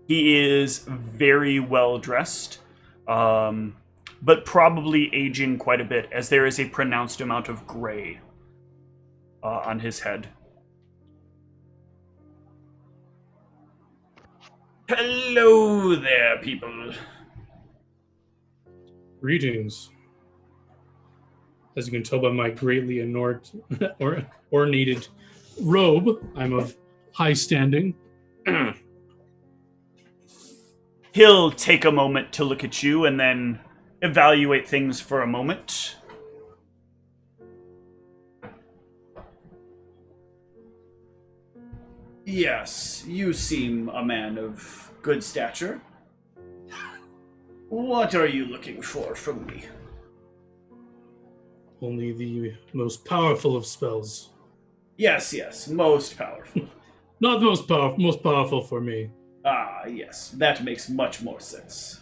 He is very well dressed, but probably aging quite a bit, as there is a pronounced amount of gray on his head. Hello there, people. Greetings. As you can tell by my greatly ornated robe, I'm of high standing. He'll take a moment to look at you and then evaluate things for a moment. Yes, you seem a man of good stature. What are you looking for from me? Only the most powerful of spells. Yes, most powerful. Not the most powerful, most powerful for me. Ah, yes, that makes much more sense.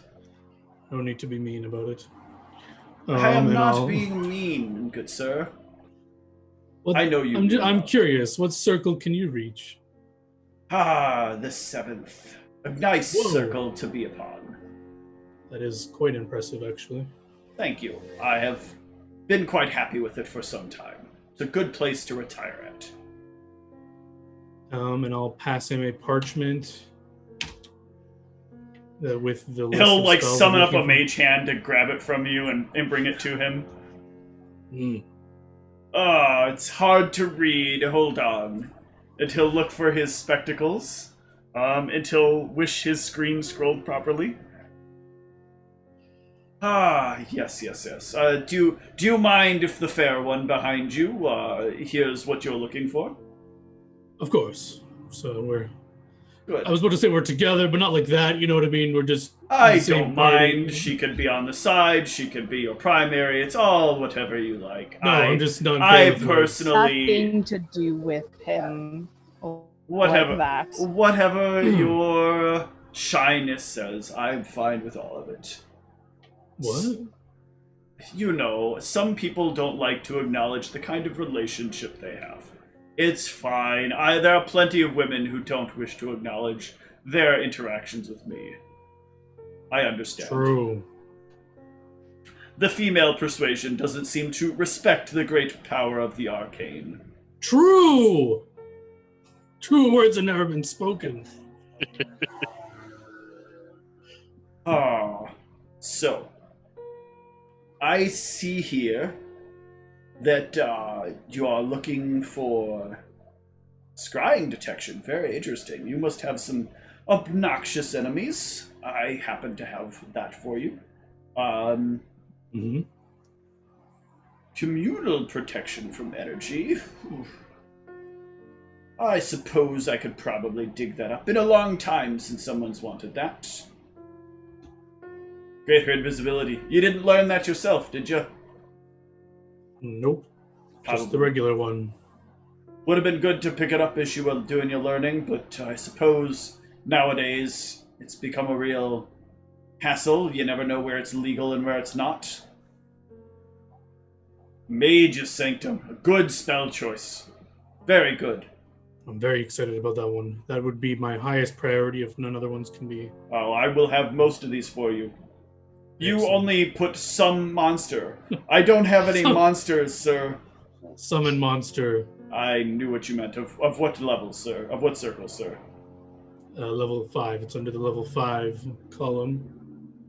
No need to be mean about it. I am not being mean, good sir. I know you. I'm curious, what circle can you reach? Ah, the 7th. A nice circle to be upon. That is quite impressive, actually. Thank you. I have been quite happy with it for some time. It's a good place to retire at. And I'll pass him a parchment with the list He'll of spells summon I'm up a looking mage hand to grab it from you and bring it to him. for. Ah, it's hard to read. Hold on. And he'll look for his spectacles. And he'll wish his screen scrolled properly. Ah, yes. Do you mind if the fair one behind you hears what you're looking for? Of course. So we're... Good. I was about to say we're together, but not like that, you know what I mean? We're just... I in the same don't party. mind. She could be on the side. She could be your primary. It's all whatever you like. No, I'm just not... I with words. personally... Nothing to do with him. Whatever, like that. whatever your shyness says, I'm fine with all of it. What? You know, some people don't like to acknowledge the kind of relationship they have. It's fine. There are plenty of women who don't wish to acknowledge their interactions with me. I understand. True. The female persuasion doesn't seem to respect the great power of the arcane. True! True words have never been spoken. So, I see here that you are looking for scrying detection. Very interesting. You must have some obnoxious enemies. I happen to have that for you. Communal protection from energy. I suppose I could probably dig that up. Been a long time since someone's wanted that. Greater invisibility. You didn't learn that yourself, did you? Nope. Just Probably. the regular one. Would have been good to pick it up as you were doing your learning, but I suppose nowadays it's become a real hassle. You never know where it's legal and where it's not. Mage's Sanctum. A good spell choice. Very good. I'm very excited about that one. That would be my highest priority if none other ones can be. Oh, I will have most of these for you. You Excellent. only put some monster. I don't have any monsters, sir. Summon monster. I knew what you meant. Of what level, sir? Of what circle, sir? Level 5. It's under the level 5 column.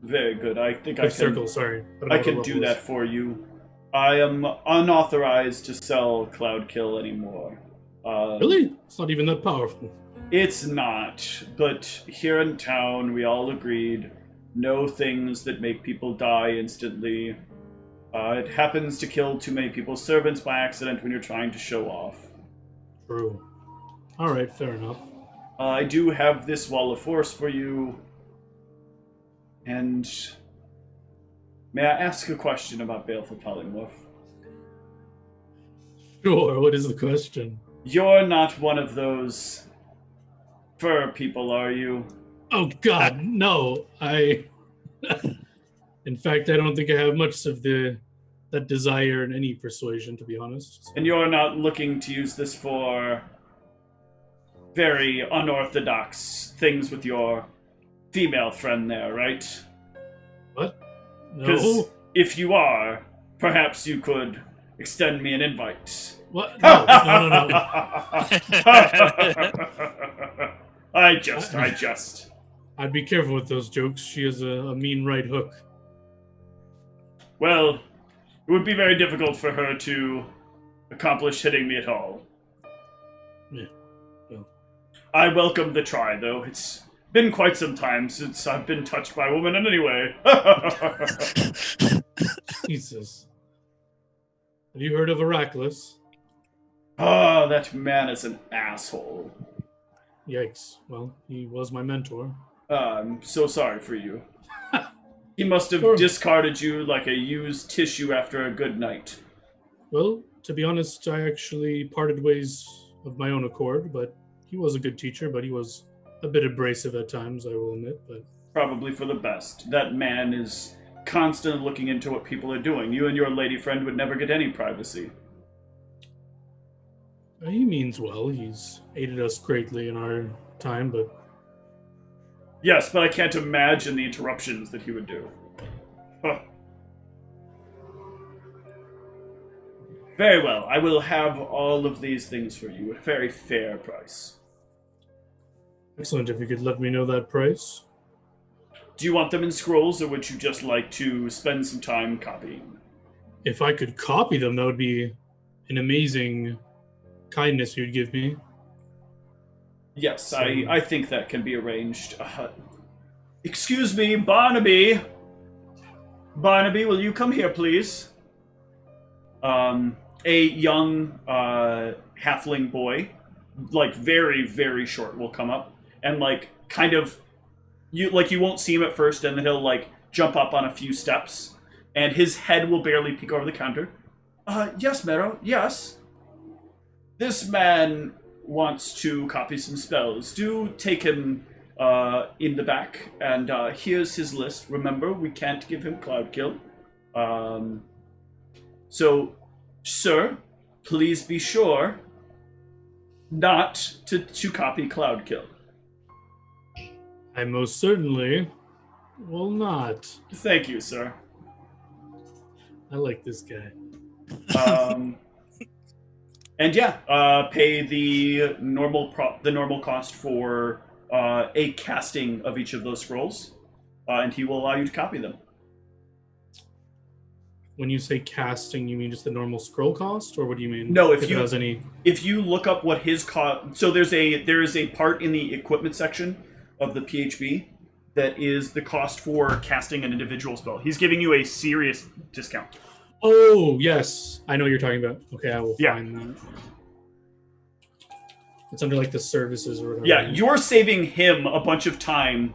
Very good. I think I can... Circle, sorry. I can do that for you. I am unauthorized to sell Cloud Kill anymore. Really? It's not even that powerful. It's not, but here in town we all agreed no things that make people die instantly. It happens to kill too many people's servants by accident when you're trying to show off. True. All right, fair enough. I do have this wall of force for you. And may I ask a question about Baleful Polymorph? Sure, what is the question? You're not one of those fur people, are you? Oh God, no. In fact, I don't think I have much of that desire in any persuasion, to be honest. And you're not looking to use this for very unorthodox things with your female friend there, right? What? Because No. if you are, perhaps you could extend me an invite. What? No. I just. I'd be careful with those jokes. She has a mean right hook. Well, it would be very difficult for her to accomplish hitting me at all. Yeah. Well. I welcome the try, though. It's been quite some time since I've been touched by a woman in any way. Jesus. Have you heard of Heracles? Ah, that man is an asshole. Yikes. Well, he was my mentor. I'm so sorry for you. He must have Sure. discarded you like a used tissue after a good night. Well, to be honest, I actually parted ways of my own accord, but he was a good teacher, but he was a bit abrasive at times, I will admit, but... Probably for the best. That man is constantly looking into what people are doing. You and your lady friend would never get any privacy. He means well. He's aided us greatly in our time, but... Yes, but I can't imagine the interruptions that he would do. Huh. Very well. I will have all of these things for you at a very fair price. Excellent. If you could let me know that price. Do you want them in scrolls, or would you just like to spend some time copying? If I could copy them, that would be an amazing kindness you'd give me. Yes, I think that can be arranged. Excuse me, Barnaby. Barnaby, will you come here, please? A young halfling boy, like very, very short, will come up and like kind of you won't see him at first, and then he'll like jump up on a few steps, and his head will barely peek over the counter. Yes, Mero, yes. This man wants to copy some spells. Do take him in the back, and here's his list. Remember, we can't give him Cloud Kill. So, sir, please be sure not to copy Cloud Kill. I most certainly will not. Thank you, sir. I like this guy. And yeah, pay the normal cost for a casting of each of those scrolls, and he will allow you to copy them. When you say casting, you mean just the normal scroll cost, or what do you mean? No, if you has any. If you look up what his cost, so there is a part in the equipment section of the PHB that is the cost for casting an individual spell. He's giving you a serious discount. Oh yes, I know what you're talking about. Okay, I will Yeah. find that. It's under like the services or whatever. Yeah, you're saving him a bunch of time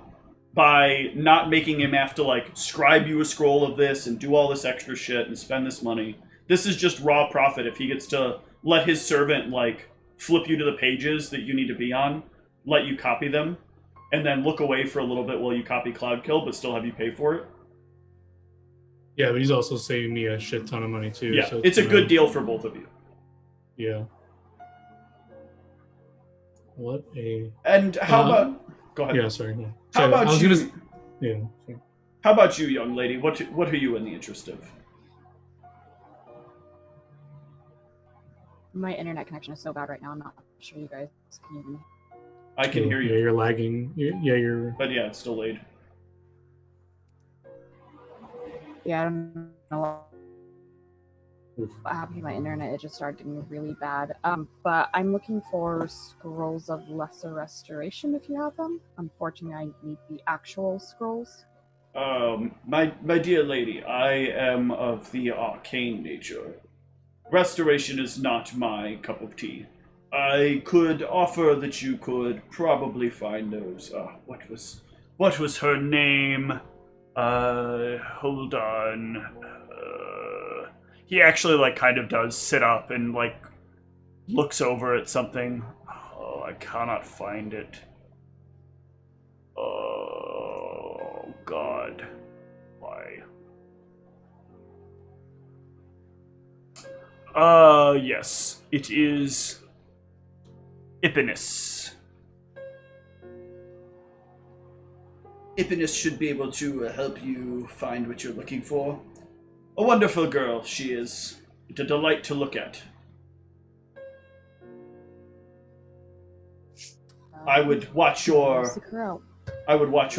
by not making him have to like scribe you a scroll of this and do all this extra shit and spend this money. This is just raw profit if he gets to let his servant like flip you to the pages that you need to be on, let you copy them, and then look away for a little bit while you copy Cloud Kill, but still have you pay for it. Yeah, but he's also saving me a shit ton of money too. Yeah, so it's a good deal for both of you. Yeah. What a. And how about? Go ahead. Yeah, sorry. No. How Sorry, about I was you? Gonna... Yeah. Sorry. How about you, young lady? What are you in the interest of? My internet connection is so bad right now. I'm not sure you guys can. I can hear you. Yeah, you're lagging. You're. But yeah, it's still late. Yeah, I don't know what happened to my internet. It just started getting really bad. But I'm looking for scrolls of lesser restoration if you have them. Unfortunately, I need the actual scrolls. My dear lady, I am of the arcane nature. Restoration is not my cup of tea. I could offer that you could probably find those. What was her name? Hold on. He actually like kind of does sit up and like looks over at something. Oh, I cannot find it. Oh God, why? Yes, it is Ipinus. Ipinus should be able to help you find what you're looking for. A wonderful girl she is. It's a delight to look at. I would watch your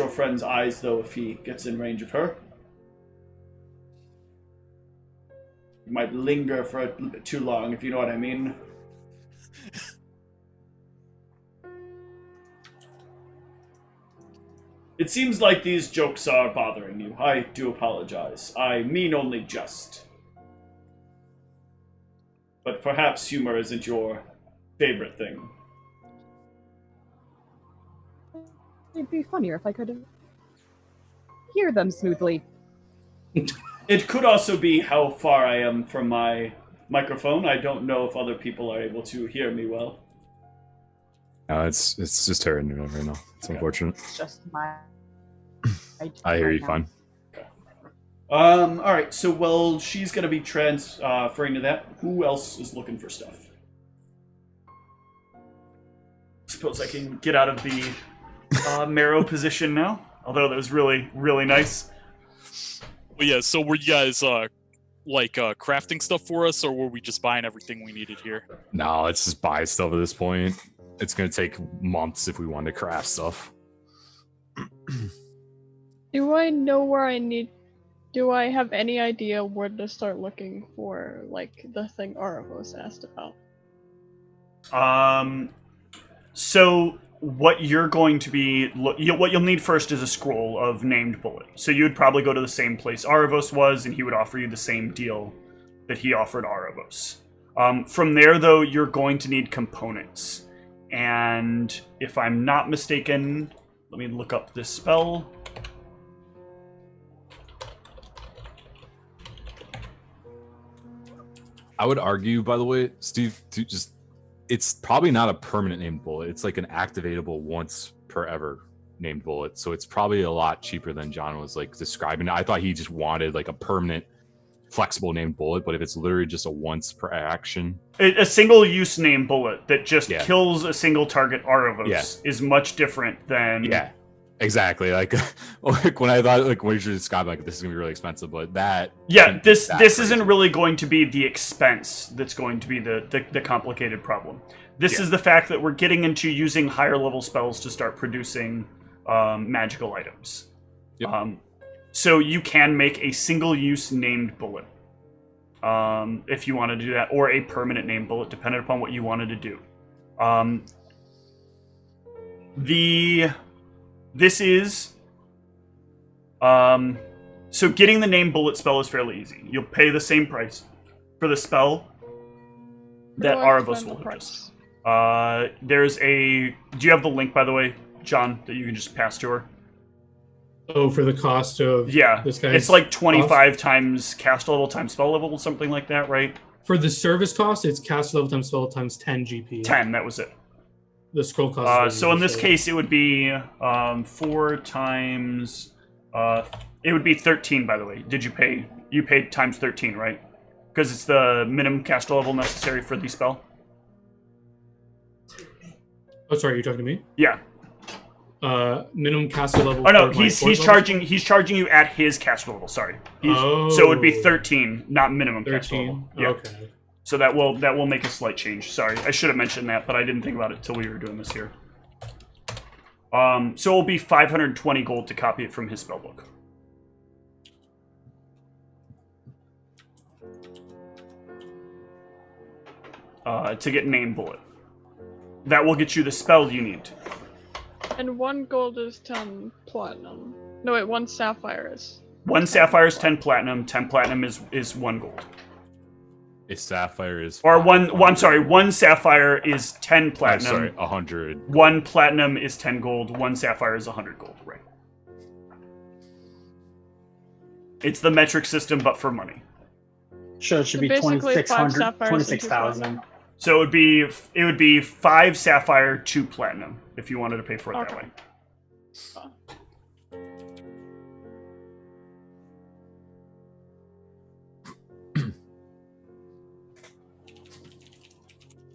friend's eyes, though, if he gets in range of her. You might linger for a little bit too long, if you know what I mean. It seems like these jokes are bothering you. I do apologize. I mean only jest. But perhaps humor isn't your favorite thing. It'd be funnier if I could hear them smoothly. It could also be how far I am from my microphone. I don't know if other people are able to hear me well. No, it's just her and right now. It's unfortunate. It's just my... I hear right you now. fine. Alright, so while she's going to be transferring to that, who else is looking for stuff? Suppose I can get out of the marrow position now, although that was really, really nice. Well, yeah, so were you guys crafting stuff for us, or were we just buying everything we needed here? No, let's just buy stuff at this point. It's gonna take months if we want to craft stuff. Do I know where I need... Do I have any idea where to start looking for, like, the thing Aravos asked about? So what you're going to be... what you'll need first is a scroll of named bullet. So you would probably go to the same place Aravos was, and he would offer you the same deal that he offered Aravos. From there, though, you're going to need components. And if I'm not mistaken... Let me look up this spell. I would argue, by the way, Steve, it's probably not a permanent named bullet. It's like an activatable once per ever named bullet. So it's probably a lot cheaper than John was like describing it. I thought he just wanted like a permanent flexible named bullet, but if it's literally just a once per action. A single use named bullet that just kills a single target Aravos is much different than... Yeah. Exactly. Like when I thought when you should describe like this is gonna be really expensive, but that this isn't really going to be the expense that's going to be the complicated problem. This is the fact that we're getting into using higher level spells to start producing magical items. Yep. So you can make a single use named bullet if you want to do that, or a permanent named bullet, depending upon what you wanted to do. This is, so getting the named bullet spell is fairly easy. You'll pay the same price for the spell that Aravos will purchase. Do you have the link, by the way, John, that you can just pass to her? Oh, for the cost of this guy's it's like 25 cost? times cast level times spell level, something like that, right? For the service cost, it's cast level times spell times 10 GP. 10, that was it. The scroll cost. So in this case, it would be 4 times. It would be 13, by the way. Did you pay? You paid times 13, right? Because it's the minimum caster level necessary for the spell. Oh, sorry, you're talking to me? Yeah. Minimum caster level. Oh no, he's charging you at his caster level. Sorry. So it would be 13, not minimum caster level. Yeah. Okay. So that will make a slight change. Sorry, I should have mentioned that, but I didn't think about it until we were doing this here. So it'll be 520 gold to copy it from his spellbook. To get named bullet. That will get you the spell you need. And 1 gold is 10 platinum. No, wait, 1 sapphire is. 1 sapphire is 10 platinum. 10 platinum is 1 gold. A sapphire is. Or 500. I'm sorry, 1 sapphire is 10 platinum. Sorry, 100. 1 platinum is 10 gold. 1 sapphire is 100 gold. Right. It's the metric system, but for money. Sure, it should So be basically 2600, five sapphires and 26,000. So it would be 5 sapphire, 2 platinum if you wanted to pay for it that Okay. way.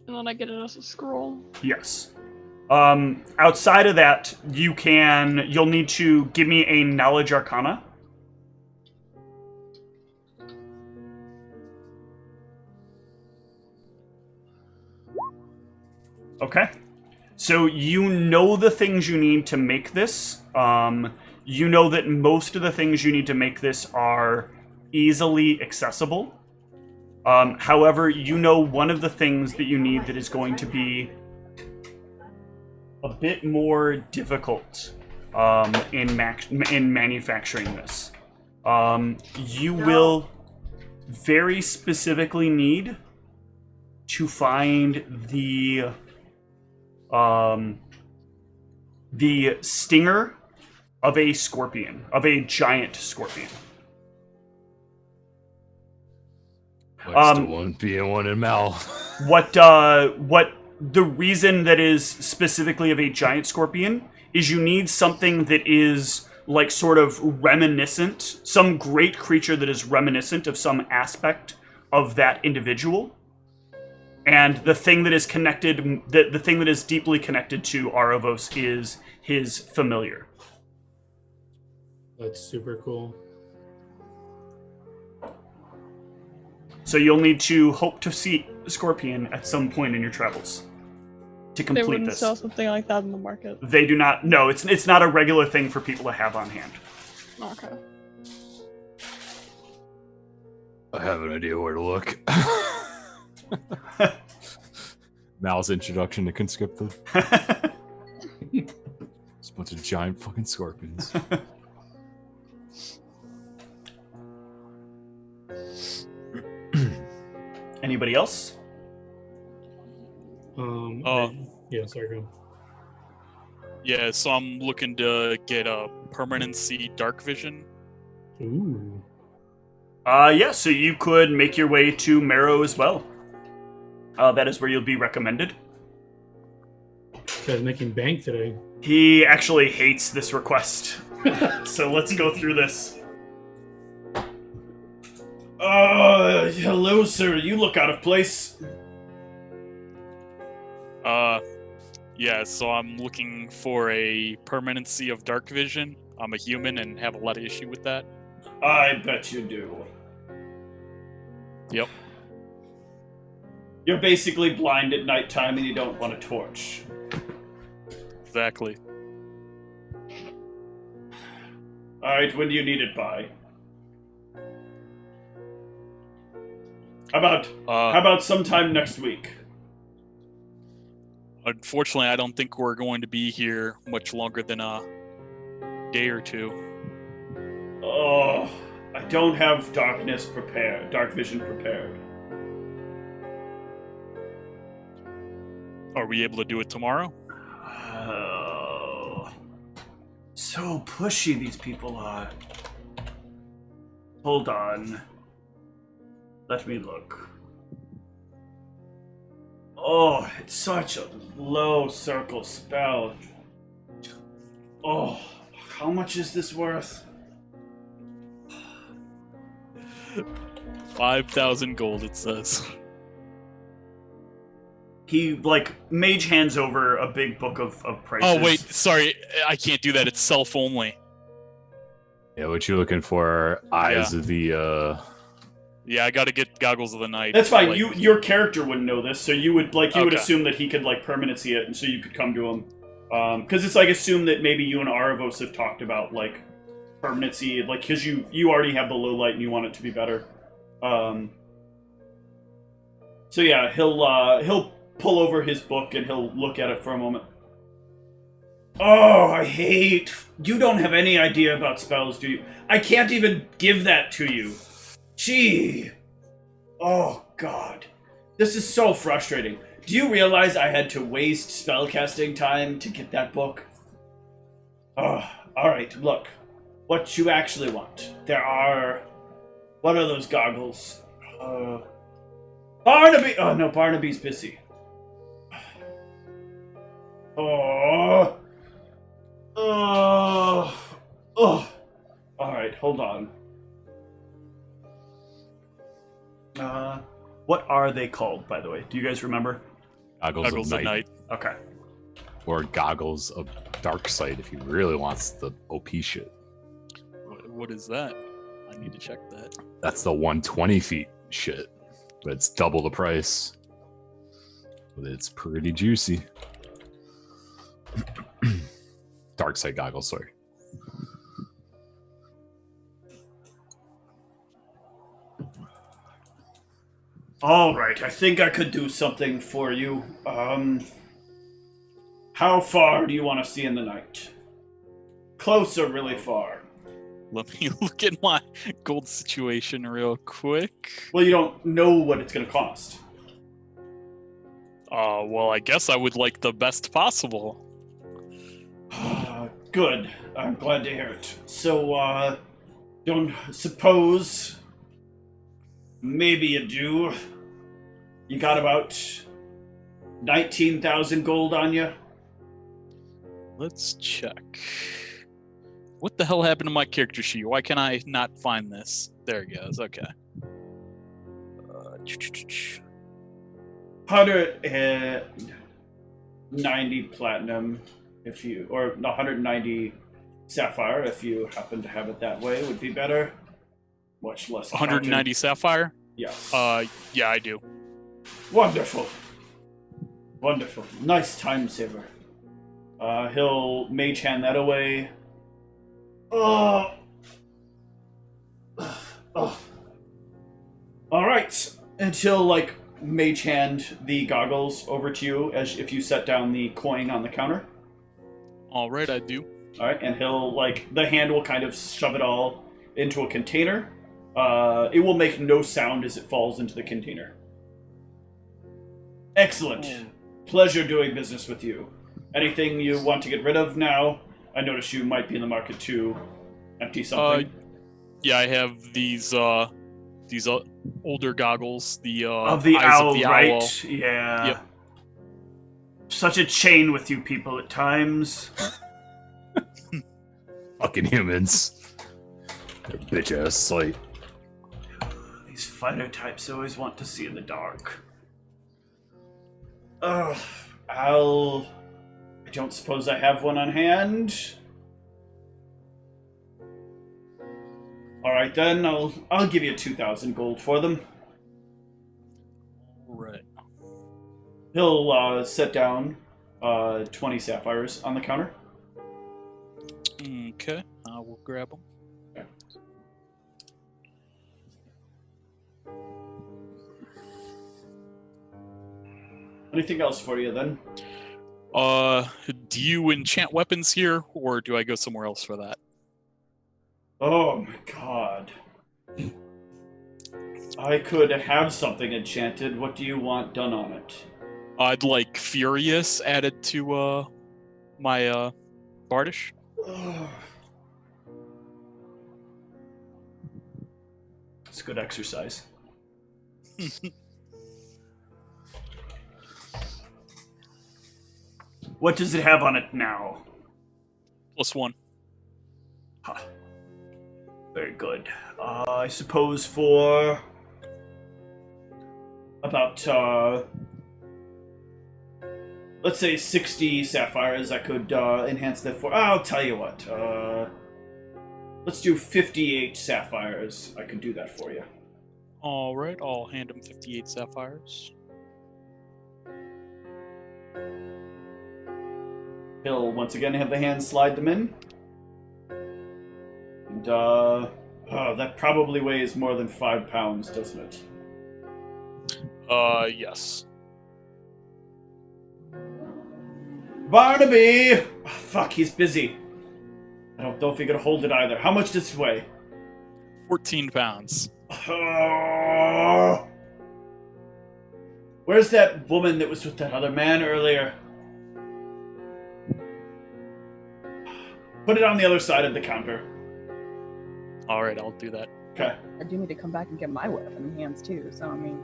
And then I get it as a scroll. Yes. Outside of that, you'll need to give me a knowledge arcana. Okay. So you know the things you need to make this. You know that most of the things you need to make this are easily accessible. However, you know one of the things that you need that is going to be a bit more difficult in manufacturing this. You will very specifically need to find the stinger of a scorpion, of a giant scorpion. What's the one being one in Mal? What the reason that is specifically of a giant scorpion is you need something that is like sort of reminiscent, some great creature that is reminiscent of some aspect of that individual. And the thing that is connected, the thing that is deeply connected to Aravos is his familiar. That's super cool. So you'll need to hope to see a scorpion at some point in your travels to They complete wouldn't this. sell something like that in the market. They do not. No, it's not a regular thing for people to have on hand. Okay. I have an idea where to look. Mal's introduction to Conscripted. It's a bunch of giant fucking scorpions. Anybody else? Yeah, sorry, go. Yeah, so I'm looking to get a permanency dark vision. Ooh. Yeah, so you could make your way to Marrow as well. That is where you'll be recommended. This guy's making bank today. He actually hates this request. So let's go through this. Hello, sir. You look out of place. Yeah, so I'm looking for a permanency of dark vision. I'm a human and have a lot of issue with that. I bet you do. Yep. You're basically blind at nighttime and you don't want a torch. Exactly. Alright, when do you need it by? How about sometime next week? Unfortunately, I don't think we're going to be here much longer than a day or two. Oh, I don't have dark vision prepared. Are we able to do it tomorrow? Oh, so pushy these people are. Hold on. Let me look. Oh, it's such a low circle spell. Oh, how much is this worth? 5,000 gold, it says. He, mage hands over a big book of prices. Oh, wait, sorry, I can't do that. It's self-only. Yeah, what you're looking for are eyes of the, Yeah, I gotta get Goggles of the Night. That's fine. Your character wouldn't know this, so you would would Okay. assume that he could permanency it, and so you could come to him. Because it's assume that maybe you and Aravos have talked about permanency, because you already have the low light and you want it to be better. So yeah, he'll pull over his book and he'll look at it for a moment. Oh, I hate... You don't have any idea about spells, do you? I can't even give that to you. Gee. Oh, God. This is so frustrating. Do you realize I had to waste spellcasting time to get that book? Oh, alright, look. What you actually want. There are... What are those goggles? Barnaby! Oh, no, Barnaby's busy. Oh... Oh. Alright, hold on. What are they called, by the way? Do you guys remember? Goggles of Night. Okay. Or Goggles of Dark Sight if he really wants the OP shit. What is that? I need to check that. That's the 120 feet shit. But it's double the price. But it's pretty juicy. Dark Sight goggles, sorry. Alright, I think I could do something for you. How far do you want to see in the night? Close or really far? Let me look at my gold situation real quick. Well, you don't know what it's going to cost. Well, I guess I would like the best possible. Good. I'm glad to hear it. So, don't suppose... Maybe you do. You got about 19,000 gold on you? Let's check. What the hell happened to my character sheet? Why can I not find this? There it goes. Okay. 190 platinum, if you, or 190 sapphire, if you happen to have it that way, would be better. Much less. 190 sapphire? Yes. Yeah, I do. Wonderful. Wonderful. Nice time saver. He'll mage hand that away. Oh. Alright. And he'll, like, mage hand the goggles over to you as if you set down the coin on the counter. Alright, I do. Alright, and he'll, like, the hand will kind of shove it all into a container. It will make no sound as it falls into the container. Excellent. Pleasure doing business with you. Anything you want to get rid of now? I notice you might be in the market to empty something. Yeah, I have these older goggles. The of the eyes owl, of the right? owl. Yeah. Yep. Such a chain with you people at times. Fucking humans. They're bitch ass sight. These fighter types always want to see in the dark. I don't suppose I have one on hand. Alright then, I'll give you 2,000 gold for them. Right. He'll set down 20 sapphires on the counter. Okay, I will grab them. Anything else for you then? Do you enchant weapons here, or do I go somewhere else for that? Oh my god. I could have something enchanted. What do you want done on it? I'd like Furious added to my Bardish. It's good exercise. What does it have on it now? +1. Huh. Very good. I suppose for about, let's say 60 sapphires, I could enhance that for... I'll tell you what. Let's do 58 sapphires. I could do that for you. Alright, I'll hand him 58 sapphires. He'll once again have the hand slide them in. And, that probably weighs more than 5 pounds, doesn't it? Yes. Barnaby! Oh, fuck, he's busy. I don't know if he could hold it either. How much does it weigh? 14 pounds. Oh. Where's that woman that was with that other man earlier? Put it on the other side of the counter. All right, I'll do that. Okay. I do need to come back and get my weapon in hands too. So I mean,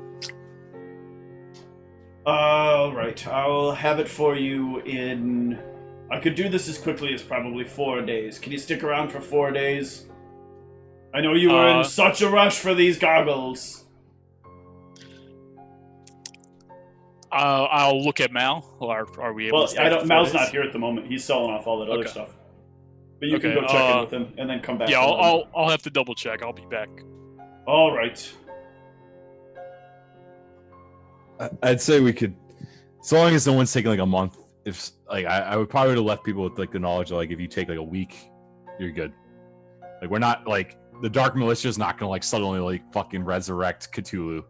All right. I'll have it for you in. I could do this as quickly as probably 4 days. Can you stick around for 4 days? I know you were in such a rush for these goggles. I'll look at Mal. Or are we able Well, to stay for 4 Mal's days? not here at the moment. He's selling off all that other Okay. stuff. But you can Okay, go check in with him and then come back. Yeah, to London. I'll have to double check. I'll be back. All right. I'd say we could, so long as no one's taking like a month. If like I would probably have left people with like the knowledge of like if you take like a week, you're good. Like we're not like the Dark Militia's not gonna like suddenly like fucking resurrect Cthulhu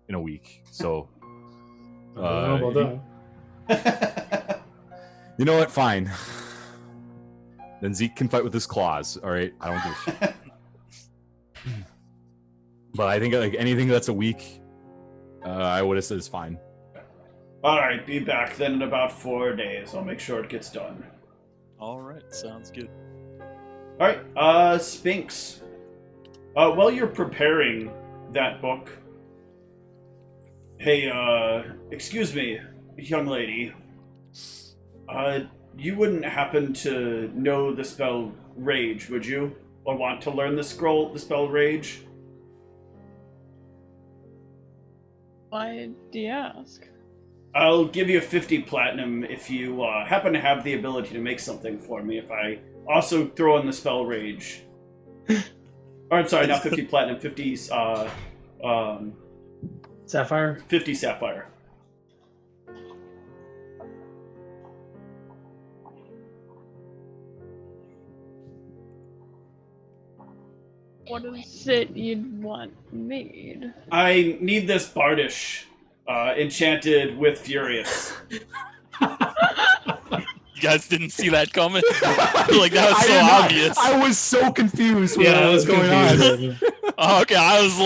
in a week. So I don't know about that. you know what? Fine. Then Zeke can fight with his claws. All right, I don't give a shit. But I think like anything that's a week, I would have said is fine. All right, be back then in about 4 days. I'll make sure it gets done. All right, sounds good. All right, Sphinx. While you're preparing that book, hey, excuse me, young lady. You wouldn't happen to know the spell Rage, would you? Or want to learn the spell Rage? Why do you ask? I'll give you 50 platinum if you happen to have the ability to make something for me. If I also throw in the spell Rage. Or I'm sorry, not 50 platinum, 50 Sapphire? 50 sapphire. What is it you'd want made? I need this Bardish enchanted with Furious. You guys didn't see that coming? Like that was so obvious. I was so confused with Yeah, what I was going on. Oh, okay, I was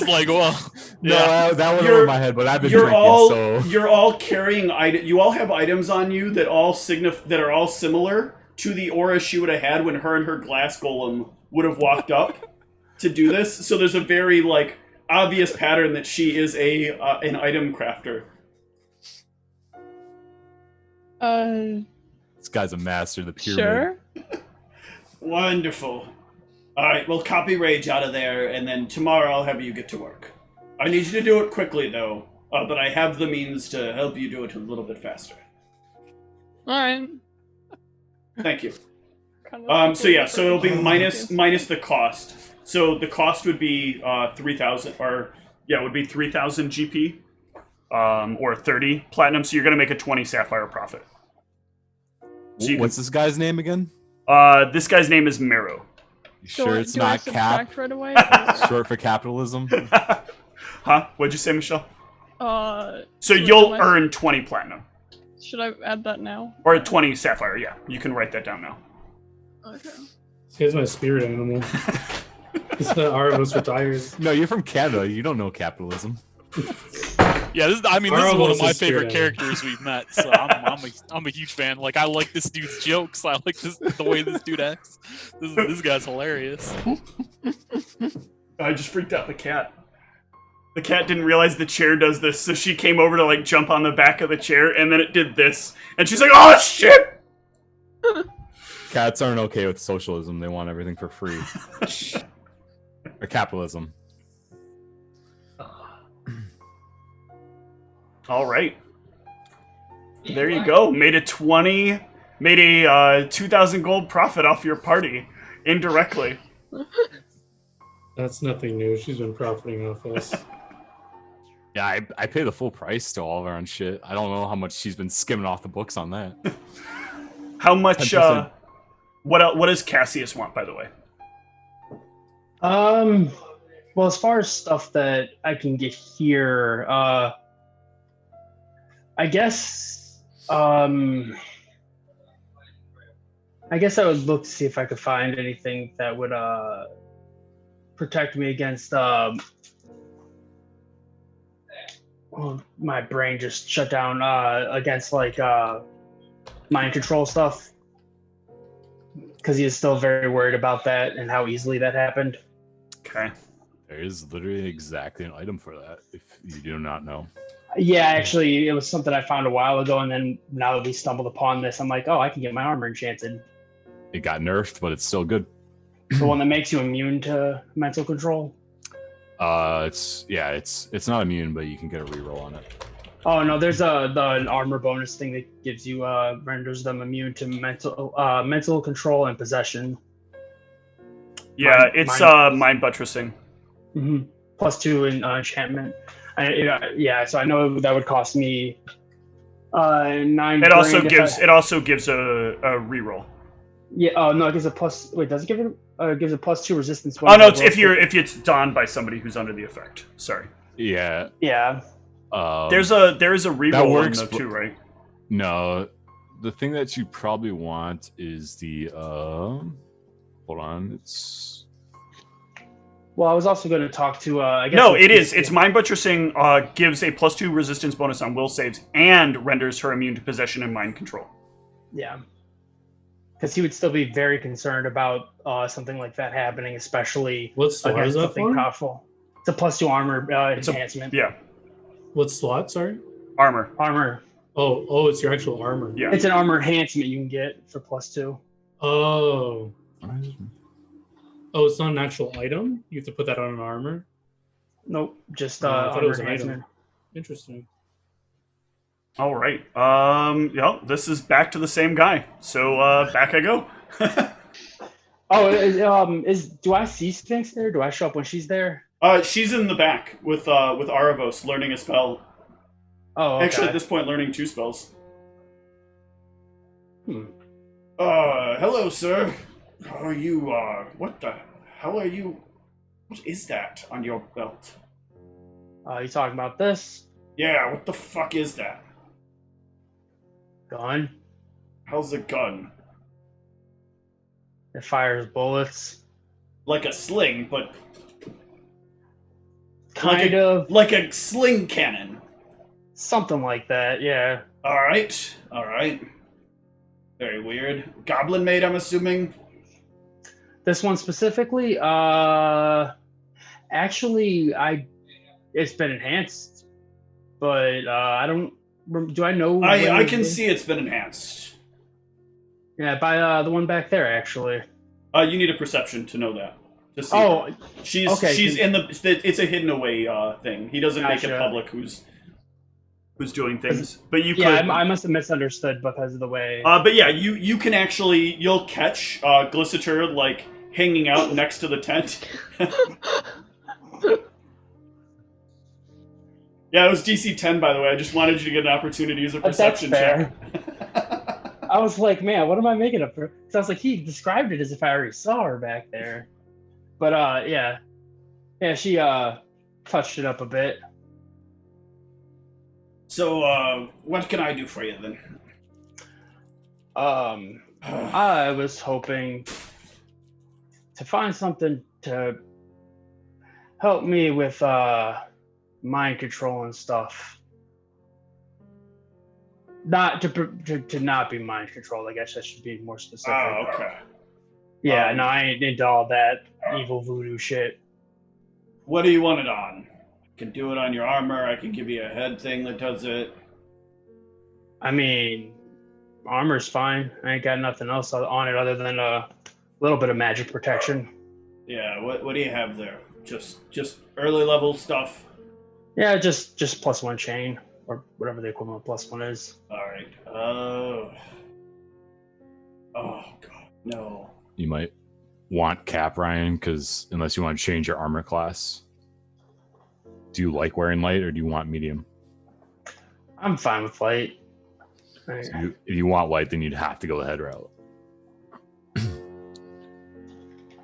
like, well, No, yeah. that went You're- over my head, but I've been You're drinking, all so you're all carrying you all have items on you that all that are all similar to the aura she would have had when her and her glass golem would have walked up to do this. So there's a very like obvious pattern that she is an item crafter. this guy's a master of the pyramid. Sure. Wonderful. All right, well, copy Rage out of there, and then tomorrow I'll have you get to work. I need you to do it quickly, though, but I have the means to help you do it a little bit faster. Alright. Thank you. Kind of So yeah, so it'll be minus the cost. So the cost would be 3,000, or yeah, it would be 3,000 GP, or 30 platinum. So you're gonna make a 20 sapphire profit. So you What's this guy's name again? this guy's name is Mero. You sure it's not cap? Right away? Short for capitalism? Huh? What'd you say, Michelle? So should you'll I- earn 20 platinum. Should I add that now? Or 20 sapphire, yeah. You can write that down now. Okay. He's my spirit animal. It's the Arvos retired. No, you're from Canada. You don't know capitalism. Yeah, this is one of Arvos my is favorite spirit characters we've met. So I'm a huge fan. Like I like this dude's jokes. I like the way this dude acts. This guy's hilarious. I just freaked out the cat. The cat didn't realize the chair does this, so she came over to like jump on the back of the chair, and then it did this, and she's like, "Oh shit!" Cats aren't okay with socialism. They want everything for free. Or capitalism. All right, there you go. Made a 2,000 gold profit off your party indirectly. That's nothing new. She's been profiting off us. Yeah, I pay the full price to all of our own shit. I don't know how much she's been skimming off the books on that. How much? 10%. What does Cassius want, by the way? Well, as far as stuff that I can get here, I guess, I guess I would look to see if I could find anything that would protect me against. Oh, my brain just shut down. Against like mind control stuff, because he is still very worried about that and how easily that happened. Okay. There is literally exactly an item for that, if you do not know. Yeah, actually, it was something I found a while ago, and then now that we stumbled upon this, I'm like, oh, I can get my armor enchanted. It got nerfed, but it's still good. The one that makes you immune to mental control. It's not immune, but you can get a reroll on it. Oh no, there's an armor bonus thing that gives you renders them immune to mental control and possession. Yeah, it's mind buttressing. Mm-hmm. +2 in enchantment. So I know that would cost me 9. It also gives a reroll. Yeah. Oh no, it gives a plus. Wait, does it give it? It gives a +2 resistance. Oh no, it's if it's donned by somebody who's under the effect. Sorry. Yeah. Yeah. There is a reroll that works, though too, right? No, the thing that you probably want is the hold on, it's. Well, I was also going to talk to. I guess No, it is. It's mind buttressing. Gives a +2 resistance bonus on will saves and renders her immune to possession and mind control. Yeah. Because he would still be very concerned about something like that happening, especially What slot is against that something for? powerful. It's a +2 armor enhancement. Yeah, What slot? Sorry. armor. Armor. Oh, it's your actual armor. Yeah. It's an armor enhancement you can get for +2. Oh. Oh, it's not an actual item. You have to put that on an armor. Nope, just Oh, I thought it armor was an enhancement. item. Interesting. All right. Yeah, this is back to the same guy. So back I go. Oh, do I see Sphinx there? Do I show up when she's there? She's in the back with Aravos learning a spell. Oh, okay. Actually, at this point, learning 2 spells. Hello, sir. How are you, what the hell are you? What is that on your belt? You talking about this Yeah, what the fuck is that? gun? How's a gun? It fires bullets. Like a sling, but Kind of. like a sling cannon. Something like that, yeah. Alright. Very weird. Goblin made, I'm assuming? This one specifically, actually, it's been enhanced, but I don't. Do I know? I can see it's been enhanced. Yeah, by the one back there, actually. You need a perception to know that. To see Oh, her. She's okay. in the. It's a hidden away thing. He doesn't make it Gotcha. public who's doing things. But you Yeah, could. I must have misunderstood because of the way. But yeah, you can actually you'll catch Glissitor like hanging out next to the tent. Yeah, it was DC 10, by the way. I just wanted you to get an opportunity as a perception check. I was like, man, what am I making up for? So I was like, he described it as if I already saw her back there. But yeah, she touched it up a bit. So, what can I do for you then? I was hoping to find something to help me with mind control and stuff. Not to not be mind controlled. I guess I should be more specific. Oh, okay. Yeah, no, I ain't into all that evil voodoo shit. What do you want it on? I can do it on your armor. I can give you a head thing that does it. I mean, armor's fine. I ain't got nothing else on it other than a little bit of magic protection. Yeah, what do you have there? Just early level stuff? Yeah, just +1 chain or whatever the equivalent of +1 is. Alright. Oh god, no. You might want cap, Ryan, because unless you want to change your armor class. Do you like wearing light or do you want medium? I'm fine with light. So if you want light, then you'd have to go the head route.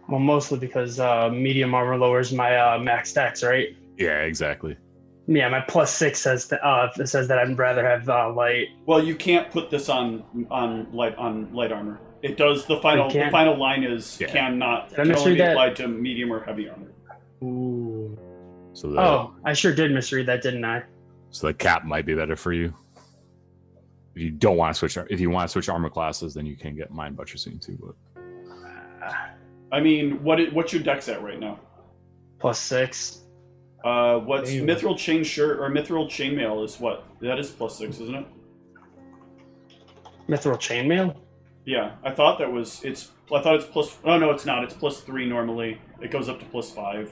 Well, mostly because medium armor lowers my max dex, right? Yeah, exactly. Yeah, my +6 says that I'd rather have light. Well, you can't put this on light armor. It does. The final line is Did I can only misread be that? applied to medium or heavy armor. Ooh. So Oh, I sure did misread that, didn't I? so the cap might be better for you. If you don't want to switch, if you want to switch armor classes, then you can get mind buttressing too. But I mean, what's your dex at right now? +6. What's Damn. mithril chain shirt or mithril chainmail is what? That is +6, isn't it? Mithril chainmail? Yeah, I thought it's plus. Oh no, it's not. It's +3 normally. It goes up to +5.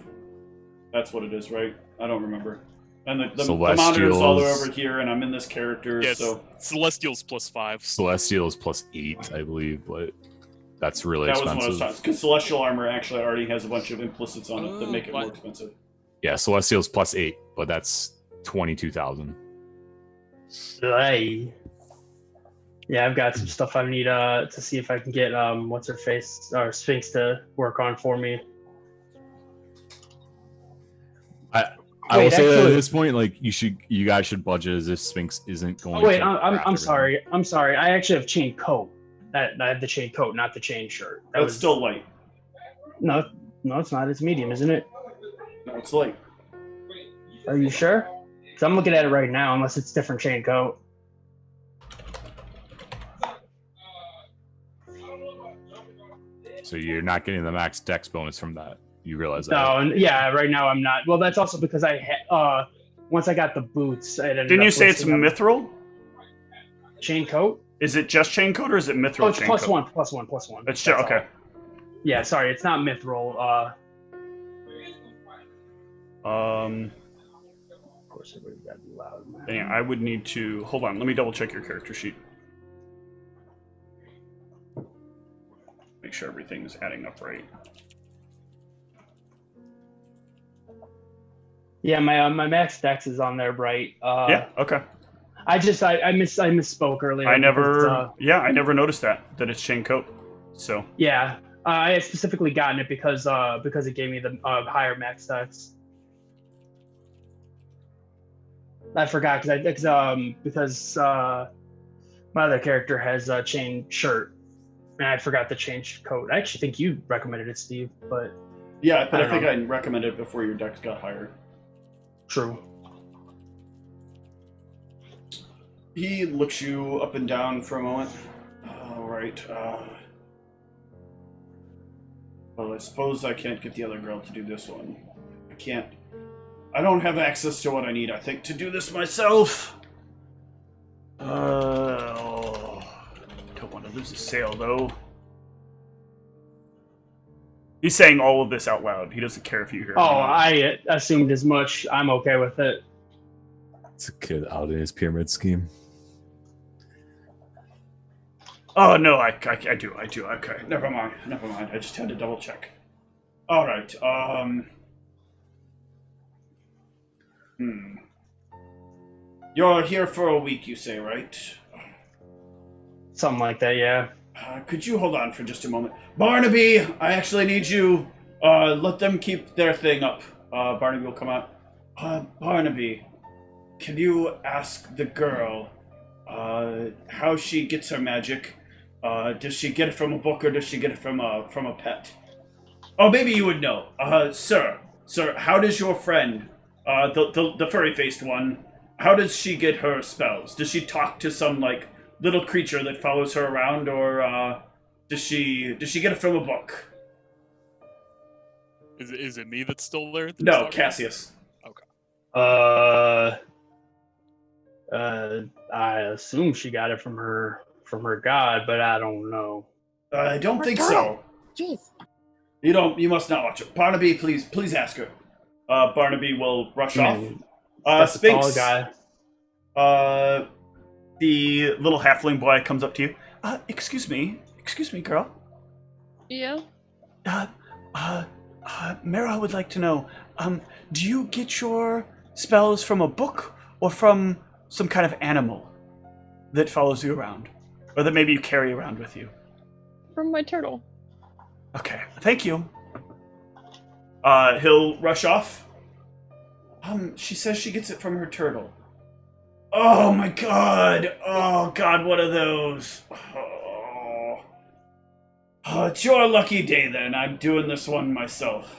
That's what it is, right? I don't remember. And the monitor's all Celestials. over here, and I'm in this character, Yes, so Celestial's +5. Celestial is +8, I believe, but that's really that was one of expensive. those times. Because Celestial Armor actually already has a bunch of implicits on it that make it more what? expensive. Yeah, Celestial's +8, but that's 22,000. Hey. Yeah, I've got some stuff I need to see if I can get what's her face or Sphinx to work on for me. I will Wait, say that at actually- this point, like you guys should budget as if Sphinx isn't going. Oh, wait, to I'm craft sorry. I'm sorry. I actually have chain coat. I have the chain coat, not the chain shirt. That That's was still light. no, it's not. It's medium, isn't it? No, it's light. Are you sure? Because I'm looking at it right now, unless it's different chain coat. everything. So you're not getting the max dex bonus from that. You realize that? No, and yeah, right now I'm not. Well, that's also because once I got the boots, I ended Didn't up you say it's listing them. mithril? Chain coat? Is it just chain coat or is it mithril Oh, it's chain plus coat? one, plus one, plus one. It's That's just, okay. all. Yeah, sorry, it's not mithril. Um, Of course, everybody's got to be loud. yeah, I would need to hold on. Let me double check your character sheet. Make sure everything's adding up right. Yeah, my max dex is on there, right? Yeah. Okay. I misspoke earlier. I never. because, I never noticed that it's chain coat. So yeah, I had specifically gotten it because it gave me the higher max dex. I forgot because my other character has a chain shirt, and I forgot the chain coat. I actually think you recommended it, Steve, but yeah, but I don't think know. I recommended it before your dex got higher. true. He looks you up and down for a moment. All right. Well, I suppose I can't get the other girl to do this one. I can't. I don't have access to what I need, I think, to do this myself. Don't want to lose a sale, though. He's saying all of this out loud. He doesn't care if you hear him. Oh, or not. I assumed as much. I'm okay with it. It's a kid out in his pyramid scheme. Oh, no, I do. Okay, never mind. I just had to double check. All right, You're here for a week, you say, right? Something like that, yeah. Could you hold on for just a moment? Barnaby, I actually need you. Let them keep their thing up. Barnaby will come out. Barnaby, can you ask the girl how she gets her magic? Does she get it from a book or does she get it from a pet? Oh, maybe you would know. Sir, how does your friend, the furry-faced one, how does she get her spells? Does she talk to some, like, little creature that follows her around, or does she get it from a book? Is it me that's still there? that's No, talking? Cassius. I assume she got it from her god, but I don't know. I don't What think girl? so. Jeez. You must not watch it. Barnaby, please ask her. Barnaby will rush off. That's a tall Sphinx. guy. The little halfling boy comes up to you. Excuse me, girl. Yeah. Mara would like to know, do you get your spells from a book or from some kind of animal that follows you around? Or that maybe you carry around with you? From my turtle. Okay, thank you. He'll rush off. She says she gets it from her turtle. Oh my god! Oh god, what are those? Oh. Oh, it's your lucky day then. I'm doing this one myself.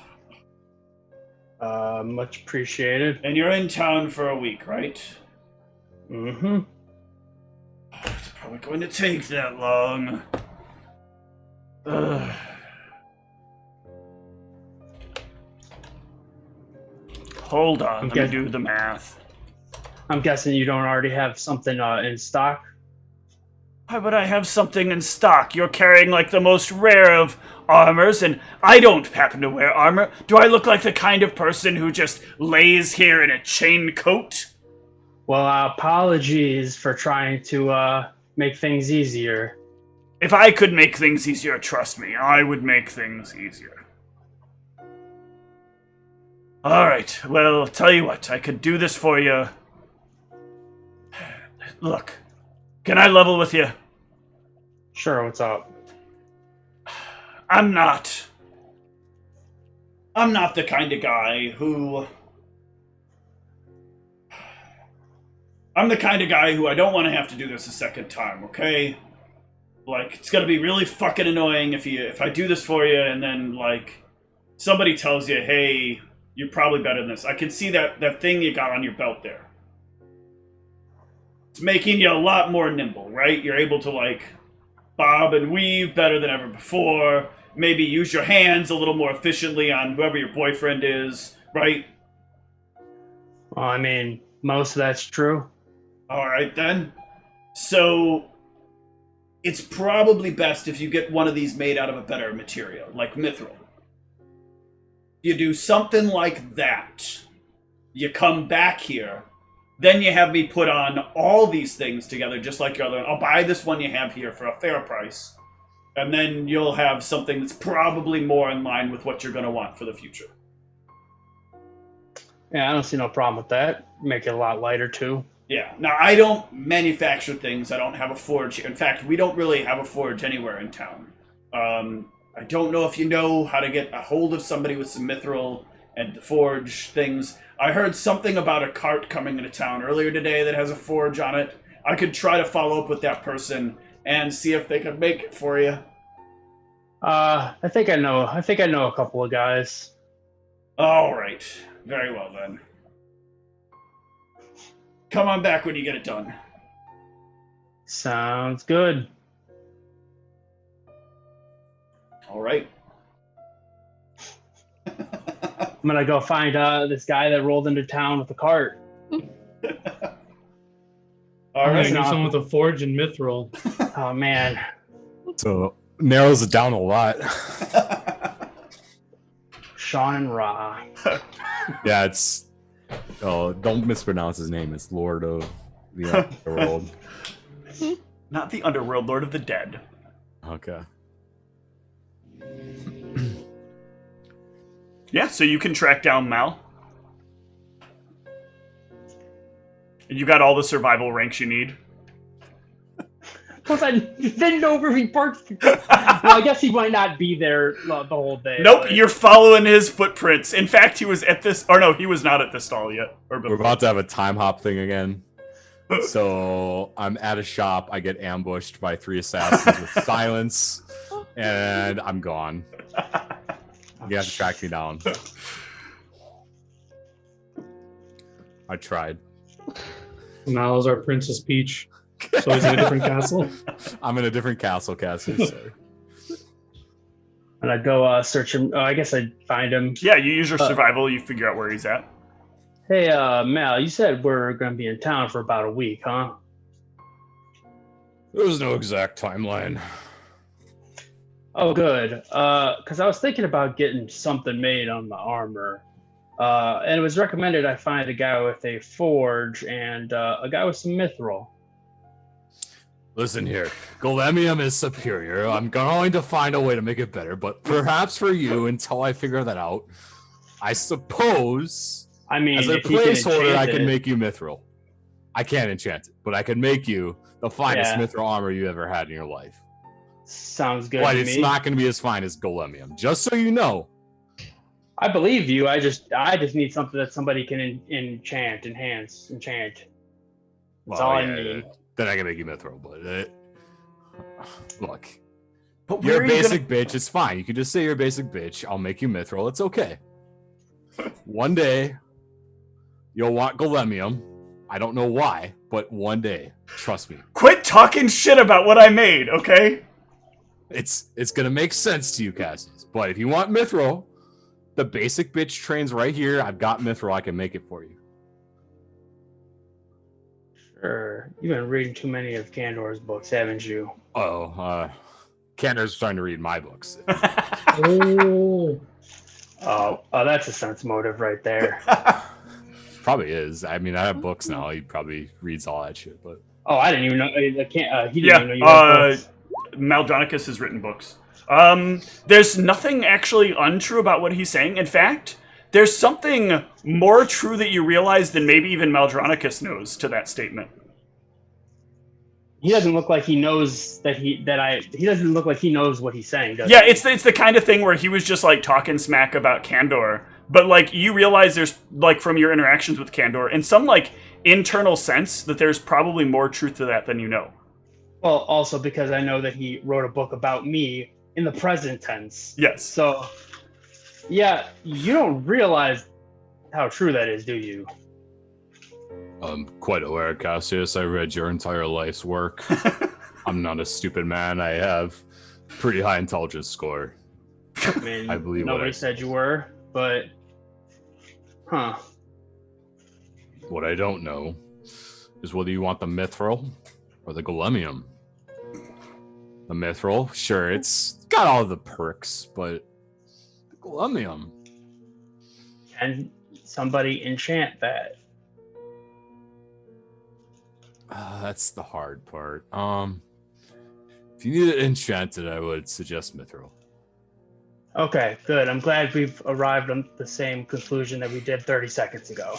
Much appreciated. And you're in town for a week, right? Mm-hmm. It's probably going to take that long. Ugh. Hold on, let me do the math. I'm guessing you don't already have something in stock? Why would I have something in stock? You're carrying like the most rare of armors, and I don't happen to wear armor. Do I look like the kind of person who just lays here in a chain coat? Well, apologies for trying to make things easier. If I could make things easier, trust me, I would make things easier. Alright, well, tell you what, I could do this for you. Look, can I level with you? Sure, what's up? I'm not the kind of guy who... I'm the kind of guy who I don't want to have to do this a second time, okay? Like, it's gonna be really fucking annoying if I do this for you and then, like, somebody tells you, hey, you're probably better than this. I can see that thing you got on your belt there. It's making you a lot more nimble, right? You're able to, like, bob and weave better than ever before. Maybe use your hands a little more efficiently on whoever your boyfriend is, right? Well, I mean, most of that's true. Alright then. So, it's probably best if you get one of these made out of a better material, like mithril. You do something like that. You come back here. Then you have me put on all these things together, just like your other one. I'll buy this one you have here for a fair price. And then you'll have something that's probably more in line with what you're going to want for the future. Yeah, I don't see no problem with that. Make it a lot lighter, too. Yeah. Now, I don't manufacture things. I don't have a forge here. In fact, we don't really have a forge anywhere in town. I don't know if you know how to get a hold of somebody with some mithril and forge things. I heard something about a cart coming into town earlier today that has a forge on it. I could try to follow up with that person and see if they could make it for you. I think I know a couple of guys. All right. Very well, then. Come on back when you get it done. Sounds good. All right. I'm gonna go find this guy that rolled into town with the cart. All I'm right. gonna do someone with a forge and mithril. Oh man. So narrows it down a lot. Sean and Ra. Yeah, it's. Oh, don't mispronounce his name. It's Lord of the Underworld. Not the Underworld, Lord of the Dead. Okay. Yeah, so you can track down Mal. And you got all the survival ranks you need. Plus, I didn't know where he parked. Well, I guess he might not be there the whole day. Nope, but... you're following his footprints. In fact, he was at this... Or no, he was not at this stall yet. Or We're about to have a time hop thing again. So I'm at a shop. I get ambushed by 3 assassins with silence, and I'm gone. You have to track me down. I tried. Mal's our Princess Peach. So he's in a different castle. I'm in a different castle, Cassie. Sorry. And I'd go search him. Oh, I guess I'd find him. Yeah, you use your survival, you figure out where he's at. Hey, Mal, you said we're going to be in town for about a week, huh? There was no exact timeline. Oh, good. Because I was thinking about getting something made on the armor. And it was recommended I find a guy with a forge and a guy with some mithril. Listen here, Golemium is superior. I'm going to find a way to make it better, but perhaps for you, until I figure that out, I suppose, I mean, as a if you can placeholder, I enchant can it- make you mithril. I can't enchant it, but I can make you the finest Yeah. mithril armor you ever had in your life. Sounds good But to it's me. not going to be as fine as Golemium, just so you know. I believe you. I just need something that somebody can enchant. That's Well, all yeah, I need. Then I can make you mithril, but look, But You're where a are you basic bitch. It's fine. You can just say you're a basic bitch. I'll make you mithril. It's okay. One day, you'll want Golemium. I don't know why, but one day, trust me, Quit talking shit about what I made, okay? it's gonna make sense to you, Cassius. But if you want mithril, the basic bitch train's right here. I've got mithril. I can make it for you. Sure. You've been reading too many of Candor's books, haven't you? Candace trying to read my books. Oh, Oh, that's a sense motive right there. Probably is. I mean, I have books now. He probably reads all that shit. But Oh, I didn't even know. I can't. He didn't Yeah, even know you had books. Maldronicus has written books. There's nothing actually untrue about what he's saying. In fact, there's something more true that you realize than maybe even Maldronicus knows to that statement. He doesn't look like he knows he doesn't look like he knows what he's saying, does Yeah, he? it's the kind of thing where he was just like talking smack about Candor, but like you realize there's like from your interactions with Candor, in some like internal sense, that there's probably more truth to that than you know. Well, also because I know that he wrote a book about me in the present tense. Yes. So, yeah, you don't realize how true that is, do you? I'm quite aware, Cassius. I read your entire life's work. I'm not a stupid man. I have pretty high intelligence score. I mean, I believe what nobody I said you were, but huh? What I don't know is whether you want the mithril or the golemium. The mithril, sure, it's got all the perks, but the golemium. And somebody enchant that. That's the hard part. If you need it enchanted, I would suggest mithril. Okay, good. I'm glad we've arrived on the same conclusion that we did 30 seconds ago.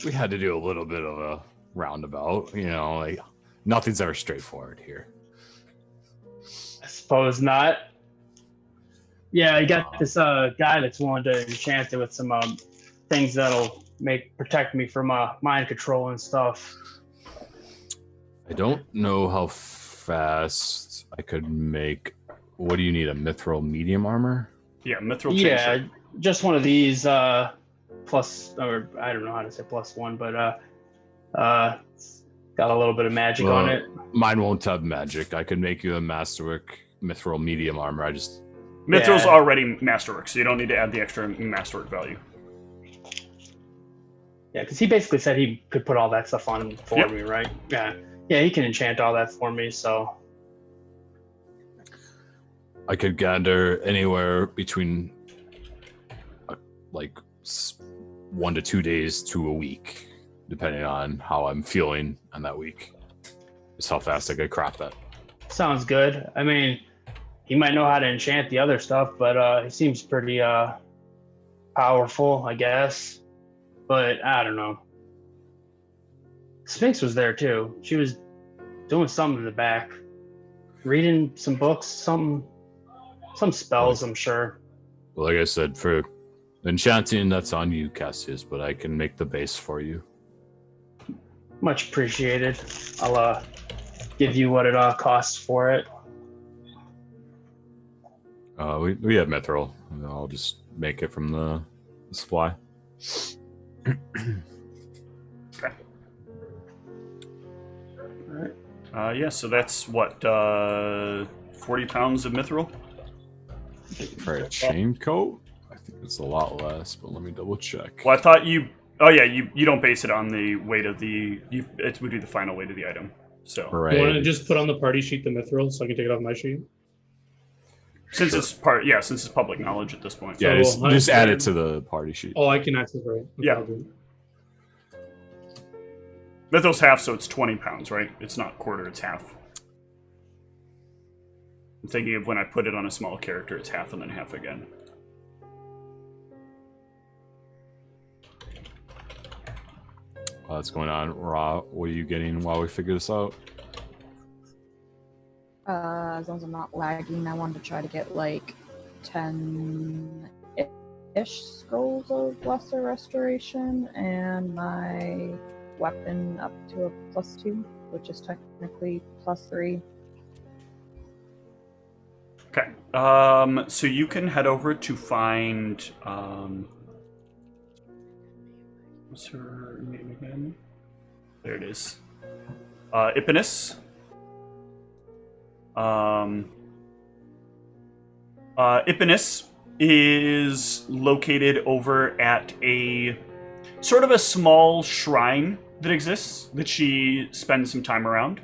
We had to do a little bit of a roundabout, like nothing's ever straightforward here. I suppose not. Yeah, I got this guy that's willing to enchant it with some things that'll protect me from mind control and stuff. I don't know how fast I could make. What do you need? A mithril medium armor? Yeah, mithril chain Yeah, shirt. just one of these plus, or I don't know how to say +1, but it's got a little bit of magic on it. Mine won't have magic. I could make you a masterwork mithril medium armor. Mithril's Yeah. already masterwork, so you don't need to add the extra masterwork value. Yeah, because he basically said he could put all that stuff on for Yep. me, right? Yeah, he can enchant all that for me. So I could gather anywhere between 1 to 2 days to a week, depending on how I'm feeling on that week. Just how fast I could craft that. sounds good. I mean, he might know how to enchant the other stuff, but he seems pretty powerful, I guess. But I don't know. Sphinx was there too. She was doing something in the back, reading some books, some spells, I'm sure. Well, like I said, for enchanting, that's on you, Cassius, but I can make the base for you. Much appreciated. I'll give you what it costs for it. We have mithril. I'll just make it from the supply. Yeah, so that's what, 40 pounds of mithril? For a chain coat, I think it's a lot less, but let me double check. Well, I thought you... Oh, yeah, you don't base it on the weight of the... It would be the final weight of the item. So, Right. You want to just put on the party sheet the mithril so I can take it off my sheet? since it's public knowledge at this point. Yeah, So, just add it 100. to the party sheet. Oh, I can access right. Okay, Yeah. I'll do it. Mithril's half, so it's 20 pounds, right? It's not quarter, it's half. I'm thinking of when I put it on a small character, it's half and then half again. What's going on, Ra? What are you getting while we figure this out? As long as I'm not lagging, I wanted to try to get like 10-ish scrolls of lesser restoration and my weapon up to a +2, which is technically +3. Okay. So you can head over to find. What's her name again? There it is. Ipinus. Ipinus is located over at a sort of a small shrine that exists that she spends some time around.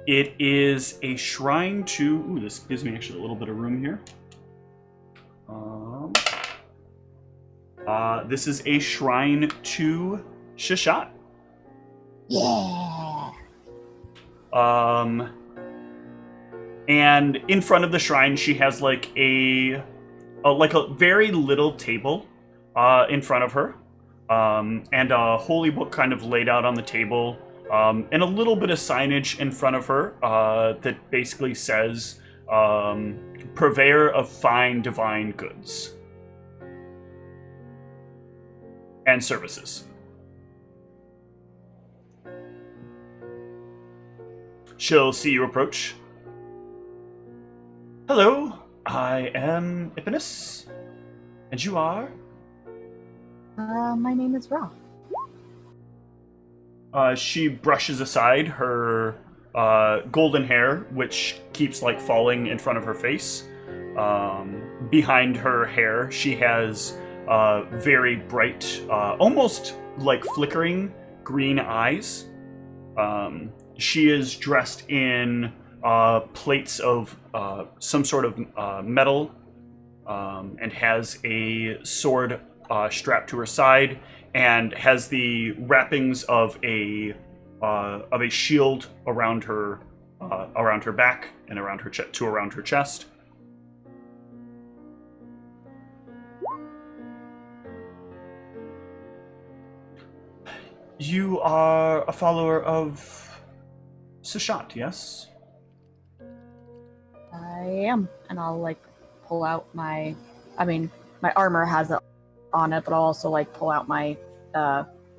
It is a shrine to... Ooh, this gives me actually a little bit of room here. This is a shrine to Shishat. Yeah. And in front of the shrine, she has like a very little table in front of her, and a holy book kind of laid out on the table, and a little bit of signage in front of her that basically says, "Purveyor of fine divine goods and services." She'll see you approach. Hello, I am Ipinus, and you are? My name is Ra. She brushes aside her golden hair, which keeps like falling in front of her face. Behind her hair, she has very bright, almost like flickering green eyes. She is dressed in plates of some sort of metal, and has a sword strapped to her side, and has the wrappings of a shield around her back and around her around her chest. You are a follower of Shishat, yes? I am, and I'll like pull out my. I mean, my armor has it on it, but I'll also like pull out my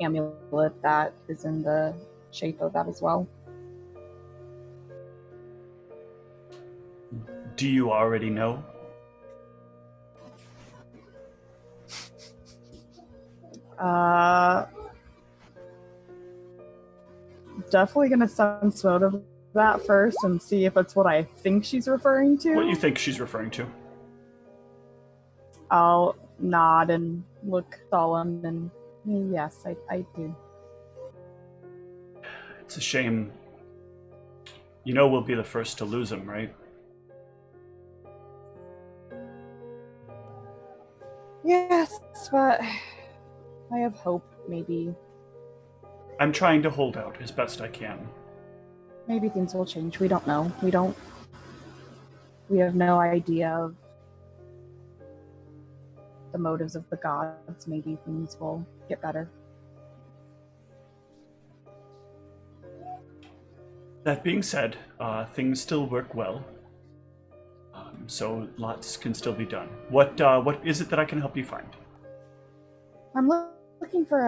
amulet that is in the shape of that as well. Do you already know? Definitely gonna sense mode of that first and see if it's what I think she's referring to. What you think she's referring to? I'll nod and look solemn and yes, I do. It's a shame. You know we'll be the first to lose him, right? Yes, but I have hope, maybe. I'm trying to hold out as best I can. Maybe things will change. We don't know. We have no idea of the motives of the gods. Maybe things will get better. That being said, things still work well. So lots can still be done. What is it that I can help you find? I'm looking for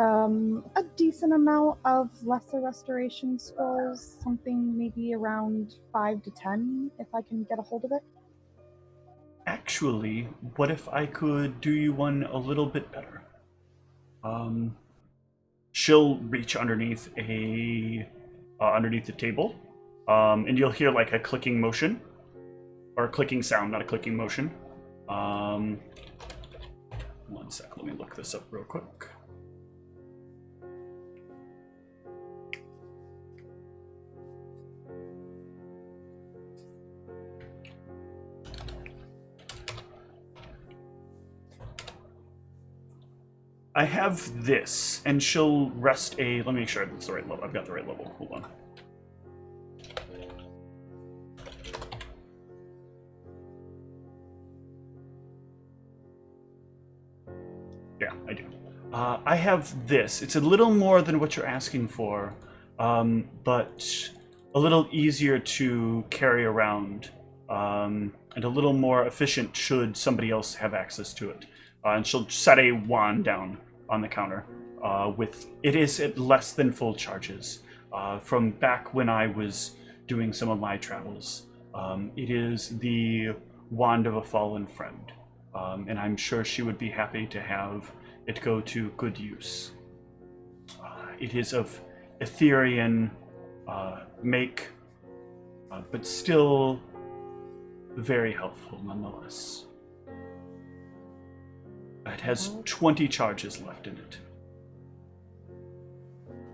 a decent amount of lesser restoration scrolls, something maybe around 5 to 10, if I can get a hold of it. Actually, what if I could do you one a little bit better? She'll reach underneath the table, and you'll hear like a clicking motion, or a clicking sound, not a clicking motion. 1 sec, let me look this up real quick. I have this, and she'll rest a... Let me make sure that's the right level. I've got the right level. Hold on. Yeah, I do. I have this. It's a little more than what you're asking for, but a little easier to carry around, and a little more efficient should somebody else have access to it. And she'll set a wand down on the counter. It is at less than full charges. From back when I was doing some of my travels, It is the Wand of a Fallen Friend, and I'm sure she would be happy to have it go to good use. It is of Etherean make, but still very helpful nonetheless. It has 20 charges left in it.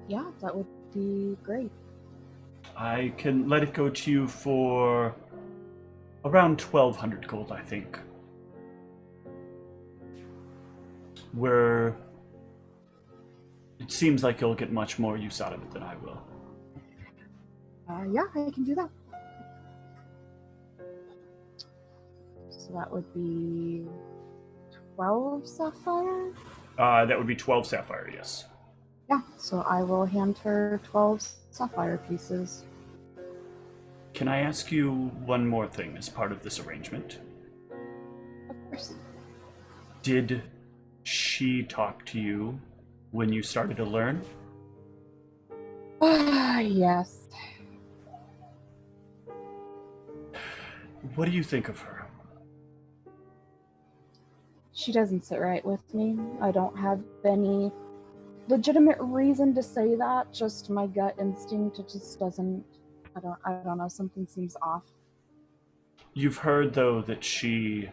Yeah, that would be great. I can let it go to you for around 1,200 gold, I think. It seems like you'll get much more use out of it than I will. Yeah, I can do that. So that would be 12 sapphire? That would be 12 sapphire, yes. Yeah, so I will hand her 12 sapphire pieces. Can I ask you one more thing as part of this arrangement? Of course. Did she talk to you when you started to learn? Yes. What do you think of her? She doesn't sit right with me. I don't have any legitimate reason to say that, just my gut instinct. It just doesn't, I don't know, something seems off. You've heard, though, that she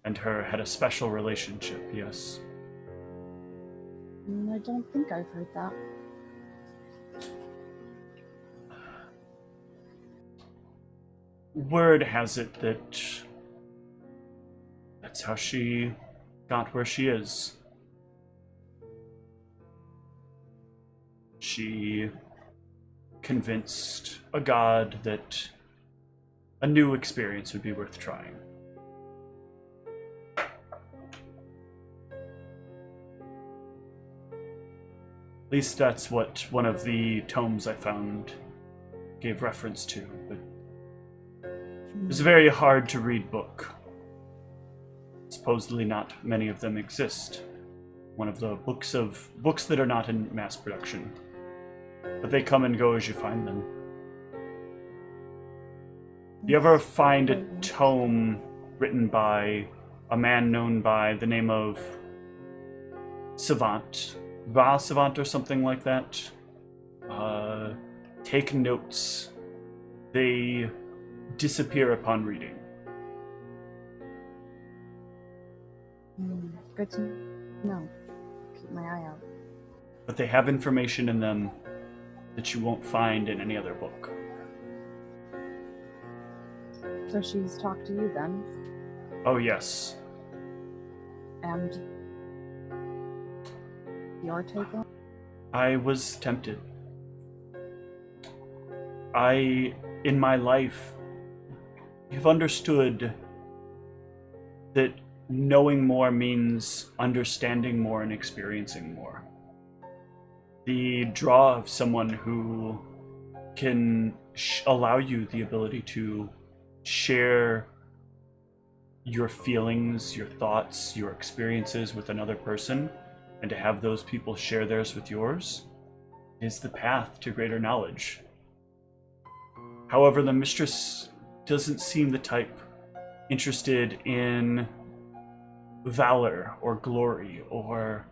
and her had a special relationship, yes? I don't think I've heard that. Word has it that that's how she got where she is. She convinced a god that a new experience would be worth trying. At least that's what one of the tomes I found gave reference to, but it was a very hard to read book. Supposedly not many of them exist. One of the books that are not in mass production. But they come and go as you find them. If you ever find a tome written by a man known by the name of Savant, Savant or something like that, take notes. They disappear upon reading. Good to know. Keep my eye out. But they have information in them that you won't find in any other book. So she's talked to you then? Oh, yes. And your take on? I was tempted. In my life, have understood that knowing more means understanding more and experiencing more. The draw of someone who can allow you the ability to share your feelings, your thoughts, your experiences with another person, and to have those people share theirs with yours, is the path to greater knowledge. However, the mistress doesn't seem the type interested in valor or glory or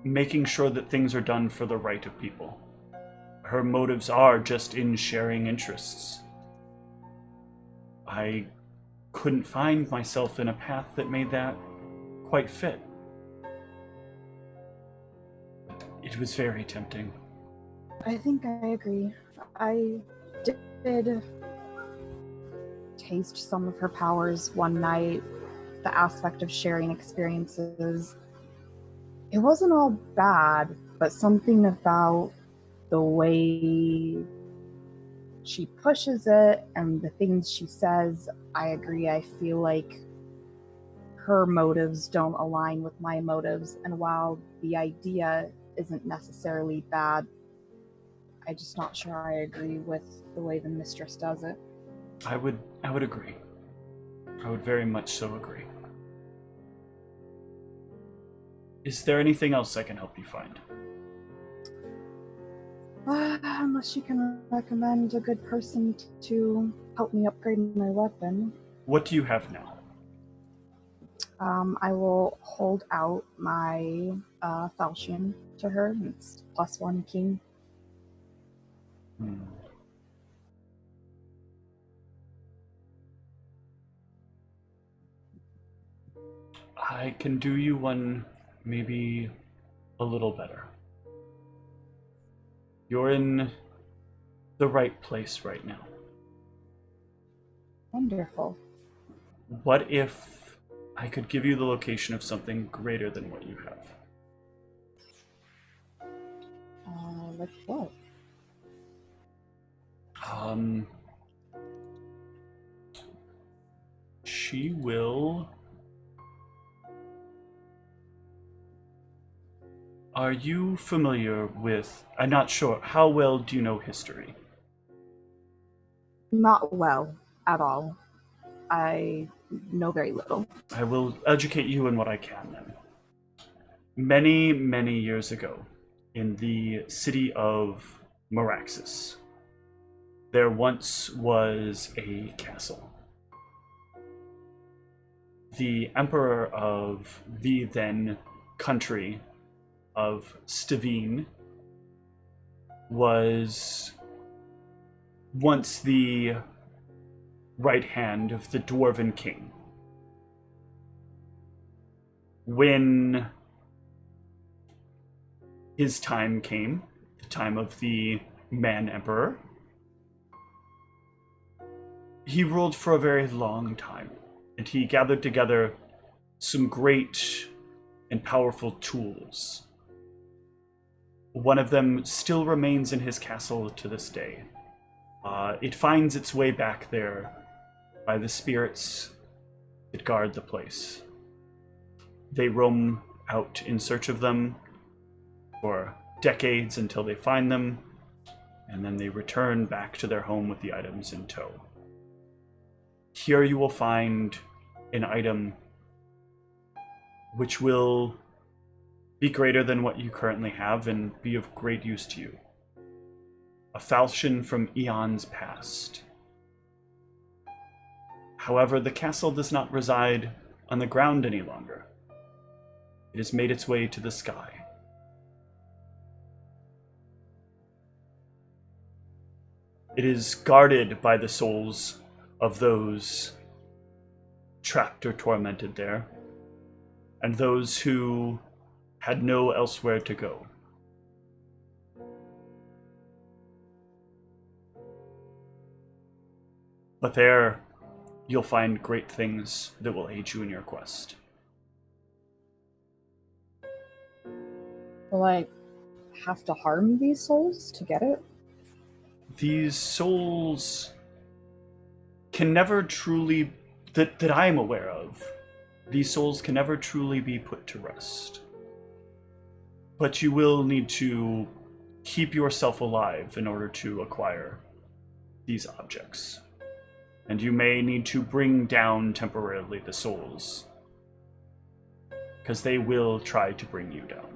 making sure that things are done for the right of people. Her motives are just in sharing interests. I couldn't find myself in a path that made that quite fit. It was very tempting. I think I agree. I did taste some of her powers one night, the aspect of sharing experiences. It wasn't all bad, but something about the way she pushes it and the things she says, I agree. I feel like her motives don't align with my motives, and while the idea isn't necessarily bad, I'm just not sure I agree with the way the mistress does it. I would agree. I would very much so agree. Is there anything else I can help you find? Unless you can recommend a good person to help me upgrade my weapon. What do you have now? I will hold out my falchion to her. It's +1 keen. I can do you one maybe a little better. You're in the right place right now. Wonderful. What if I could give you the location of something greater than what you have? Like what? She will... Are you familiar with... I'm not sure. How well do you know history? Not well at all. I know very little. I will educate you in what I can then. Many, many years ago, in the city of Meraxis, there once was a castle. The emperor of the then country of Stavine was once the right hand of the Dwarven king. When his time came, the time of the man emperor, he ruled for a very long time, and he gathered together some great and powerful tools. One of them still remains in his castle to this day. It finds its way back there by the spirits that guard the place. They roam out in search of them for decades until they find them, and then they return back to their home with the items in tow. Here you will find an item which will be greater than what you currently have and be of great use to you. A falchion from eons past. However, the castle does not reside on the ground any longer. It has made its way to the sky. It is guarded by the souls of those trapped or tormented there, and those who had no elsewhere to go. But there, you'll find great things that will aid you in your quest. Will I have to harm these souls to get it? These souls can never truly, that I am aware of, these souls can never truly be put to rest. But you will need to keep yourself alive in order to acquire these objects. And you may need to bring down temporarily the souls, because they will try to bring you down.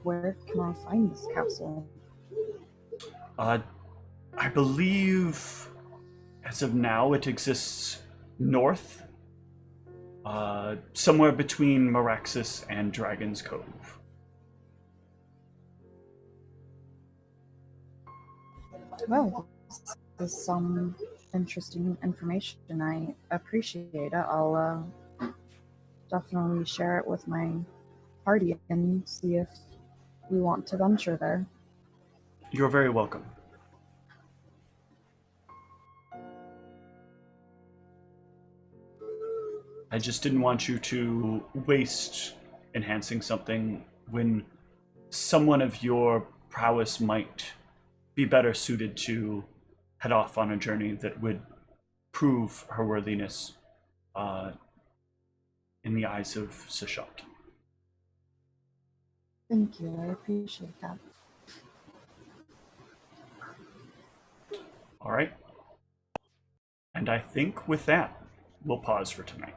Where can I find this castle? I believe, as of now, it exists north, somewhere between Meraxis and Dragon's Cove. Well, this is some interesting information. I appreciate it. I'll definitely share it with my party and see if we want to venture there. You're very welcome. I just didn't want you to waste enhancing something when someone of your prowess might be better suited to head off on a journey that would prove her worthiness in the eyes of Sashant. Thank you, I appreciate that. All right. And I think with that, we'll pause for tonight.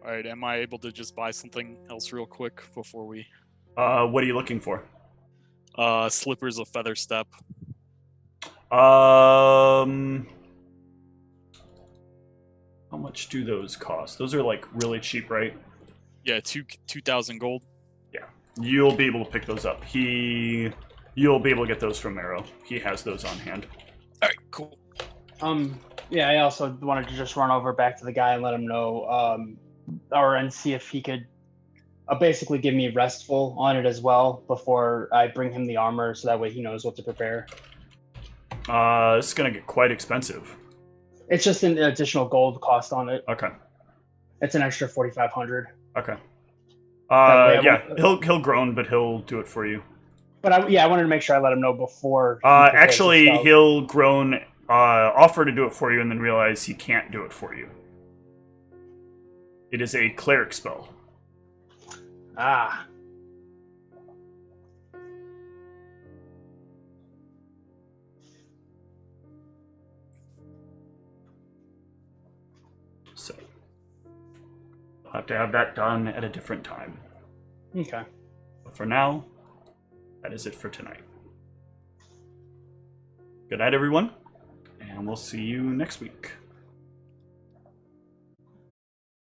All right, am I able to just buy something else real quick before we? What are you looking for? Slippers of feather step. How much do those cost? Those are like really cheap, right? Yeah, 2,000 gold. Yeah, you'll be able to pick those up. You'll be able to get those from Marrow. He has those on hand. All right, cool. Yeah, I also wanted to just run over back to the guy and let him know, and see if he could basically give me restful on it as well before I bring him the armor, so that way he knows what to prepare. This is gonna get quite expensive. It's just an additional gold cost on it. Okay. It's an extra 4,500. Okay. way I Yeah, won't- he'll groan, but he'll do it for you. But I wanted to make sure I let him know before. he prepares his Actually, spells. he'll groan, offer to do it for you, and then realize he can't do it for you. It is a cleric spell. Ah. So, I'll have to have that done at a different time. Okay. But for now, that is it for tonight. Good night, everyone, and we'll see you next week.